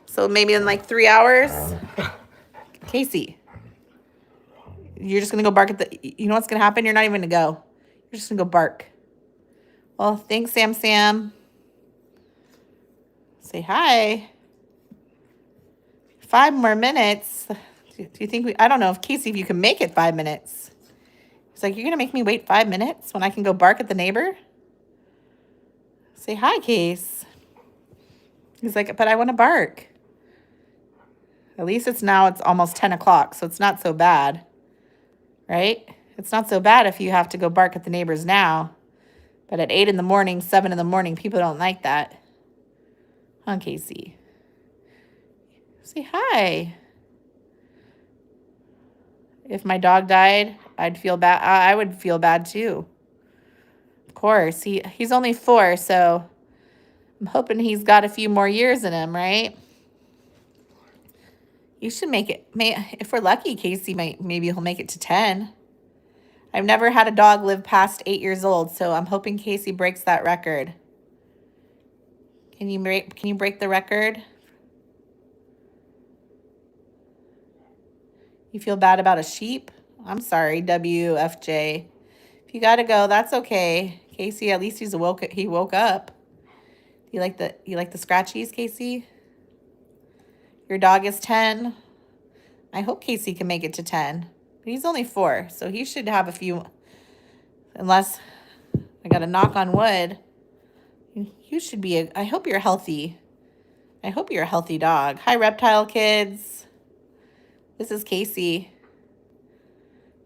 So maybe in like 3 hours. Casey, you're just going to go bark you know what's going to happen? You're not even going to go. You're just going to go bark. Well, thanks, Sam. Say hi. 5 more minutes. Do you think I don't know if Casey, if you can make it 5 minutes. He's like, you're going to make me wait 5 minutes when I can go bark at the neighbor? Say hi, Case. He's like, but I want to bark. At least it's almost 10 o'clock, so it's not so bad. Right? It's not so bad if you have to go bark at the neighbors now. But at 8 in the morning, 7 in the morning, people don't like that. Huh, Casey? Say hi. If my dog died, I'd feel bad. I would feel bad too. Of course, he's only 4, so I'm hoping he's got a few more years in him, right? You should make it. If we're lucky, Casey maybe he'll make it to 10. I've never had a dog live past 8 years old, so I'm hoping Casey breaks that record. Can you break the record? You feel bad about a sheep? I'm sorry, WFJ. If you gotta go, that's okay. Casey, at least he woke up. You like the scratchies, Casey? Your dog is 10. I hope Casey can make it to 10. But he's only 4, so he should have a few, unless I got to knock on wood. You should be I hope you're healthy. I hope you're a healthy dog. Hi, reptile kids. This is Casey.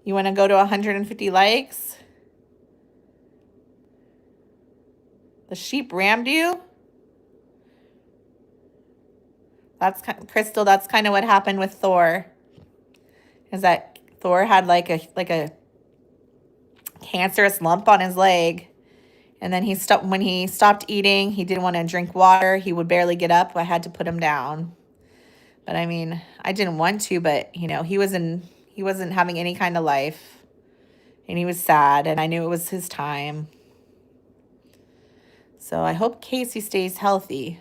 You want to go to 150 likes? The sheep rammed you? Crystal, that's kind of what happened with Thor. Is that Thor had like a cancerous lump on his leg. And then when he stopped eating, he didn't want to drink water. He would barely get up. I had to put him down. But I mean, I didn't want to, but he wasn't having any kind of life. And he was sad, and I knew it was his time. So I hope Casey stays healthy.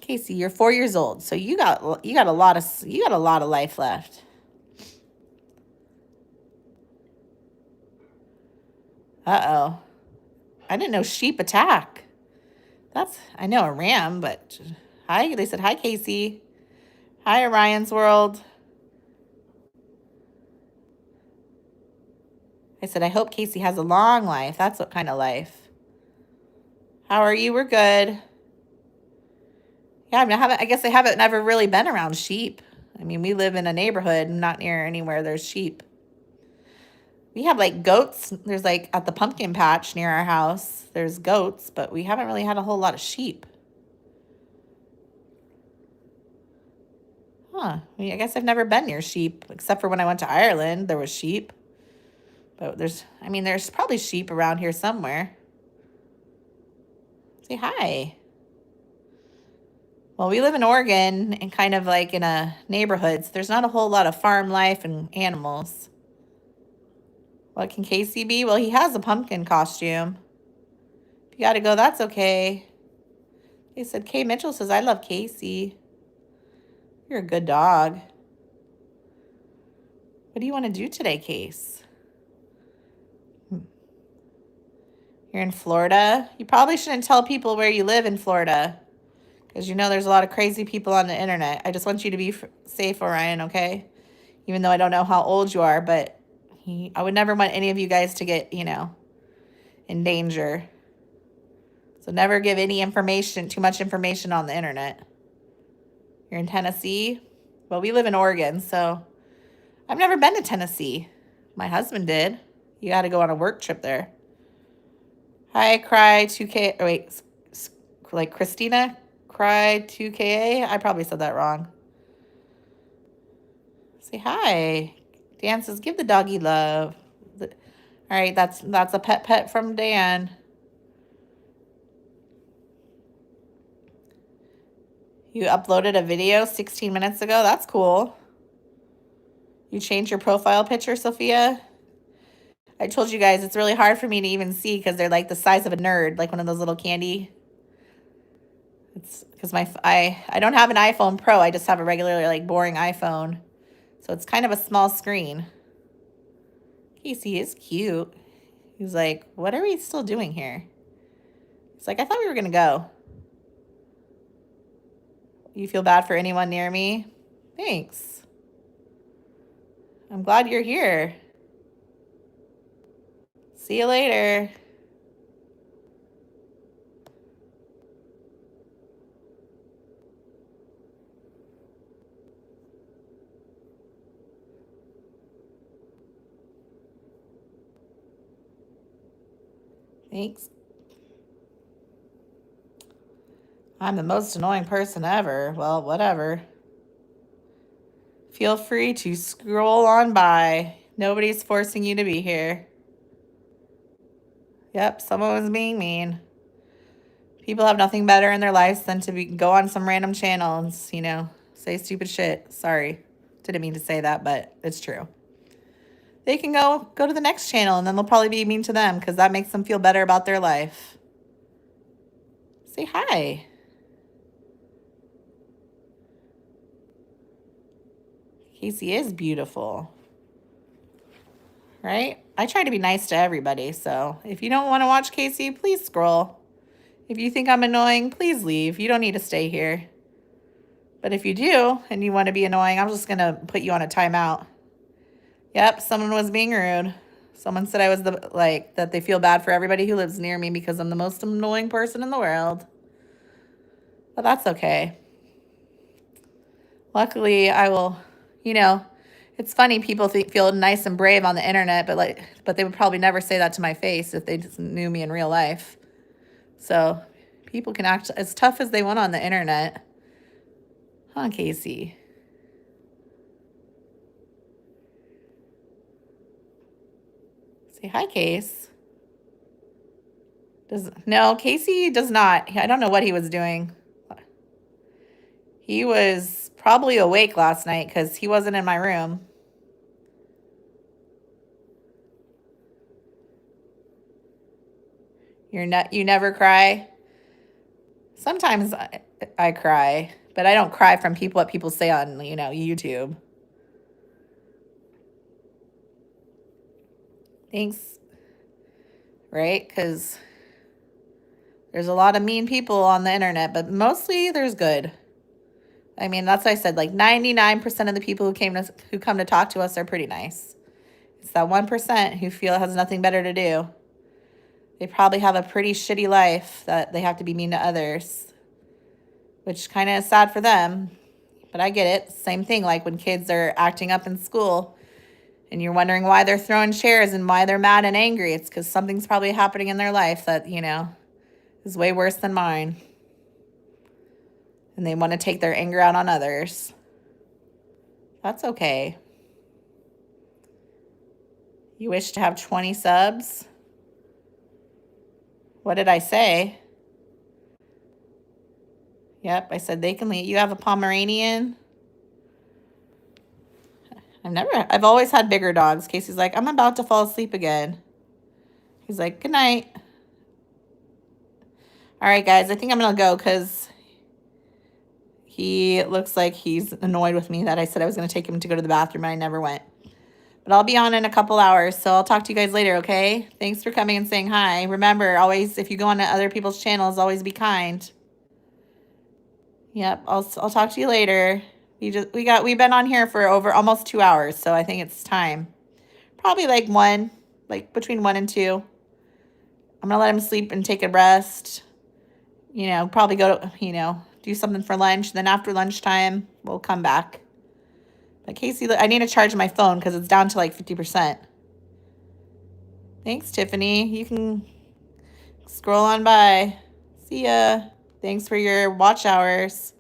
Casey, you're 4 years old, so you got a lot of life left. Uh-oh. I didn't know sheep attack. I know a ram, but hi. They said hi, Casey. Hi, Orion's World. I said, I hope Casey has a long life. That's what kind of life. How are you? We're good. Yeah, I guess I haven't never really been around sheep. I mean, we live in a neighborhood, not near anywhere there's sheep. We have like goats. There's like at the pumpkin patch near our house, there's goats, but we haven't really had a whole lot of sheep. Huh. I guess I've never been near sheep, except for when I went to Ireland, there was sheep. But there's probably sheep around here somewhere. Say hi. Well, we live in Oregon and kind of like in a neighborhood, so there's not a whole lot of farm life and animals. What can Casey be? Well, he has a pumpkin costume. If you got to go, that's okay. They said, Kay Mitchell says, I love Casey. You're a good dog. What do you want to do today, Case? You're in Florida? You probably shouldn't tell people where you live in Florida because you know there's a lot of crazy people on the internet. I just want you to be safe, Orion, okay? Even though I don't know how old you are, but I would never want any of you guys to get, in danger. So never give too much information on the internet. You're in Tennessee? Well, we live in Oregon, so I've never been to Tennessee. My husband did. You got to go on a work trip there. Hi, Cry 2K. Oh, wait, like Christina Cry 2KA? I probably said that wrong. Say hi. Dan says, give the doggy love. All right, that's a pet from Dan. You uploaded a video 16 minutes ago. That's cool. You changed your profile picture, Sophia? I told you guys it's really hard for me to even see because they're like the size of a nerd, like one of those little candy. It's because I don't have an iPhone Pro. I just have a regular like boring iPhone. So it's kind of a small screen. Casey is cute. He's like, what are we still doing here? He's like, I thought we were going to go. You feel bad for anyone near me? Thanks. I'm glad you're here. See you later. Thanks. I'm the most annoying person ever. Well, whatever. Feel free to scroll on by. Nobody's forcing you to be here. Yep, someone was being mean. People have nothing better in their lives than to go on some random channel and, say stupid shit. Sorry. Didn't mean to say that, but it's true. They can go to the next channel and then they'll probably be mean to them because that makes them feel better about their life. Say hi. Casey is beautiful. Right? I try to be nice to everybody, so if you don't want to watch Casey, please scroll. If you think I'm annoying, please leave. You don't need to stay here. But if you do and you want to be annoying, I'm just going to put you on a timeout. Yep, someone was being rude. Someone said I was that they feel bad for everybody who lives near me because I'm the most annoying person in the world. But that's okay. Luckily, I will, it's funny people feel nice and brave on the internet, but they would probably never say that to my face if they just knew me in real life. So people can act as tough as they want on the internet. Huh, Casey? Say hi, Case. No, Casey does not. I don't know what he was doing. He was probably awake last night because he wasn't in my room. You never cry? Sometimes I cry, but I don't cry from what people say on, YouTube. Thanks. Right? Because there's a lot of mean people on the internet, but mostly there's good. I mean, that's what I said. Like 99% of the people who come to talk to us are pretty nice. It's that 1% who feel has nothing better to do. They probably have a pretty shitty life that they have to be mean to others, which kind of is sad for them. But I get it. Same thing like when kids are acting up in school and you're wondering why they're throwing chairs and why they're mad and angry. It's because something's probably happening in their life that, is way worse than mine. And they want to take their anger out on others. That's okay. You wish to have 20 subs? What did I say? Yep, I said they can leave. You have a Pomeranian? I've always had bigger dogs. Casey's like, I'm about to fall asleep again. He's like, good night. All right, guys, I think I'm going to go because he looks like he's annoyed with me that I said I was going to take him to go to the bathroom and I never went. But I'll be on in a couple hours, so I'll talk to you guys later, okay? Thanks for coming and saying hi. Remember, always, if you go on to other people's channels, always be kind. Yep, I'll talk to you later. We've been on here for over almost 2 hours, so I think it's time. Probably like between 1 and 2. I'm gonna let him sleep and take a rest. You know, probably go to, do something for lunch. Then after lunchtime, we'll come back. But Casey, I need to charge my phone because it's down to like 50%. Thanks, Tiffany. You can scroll on by. See ya. Thanks for your watch hours.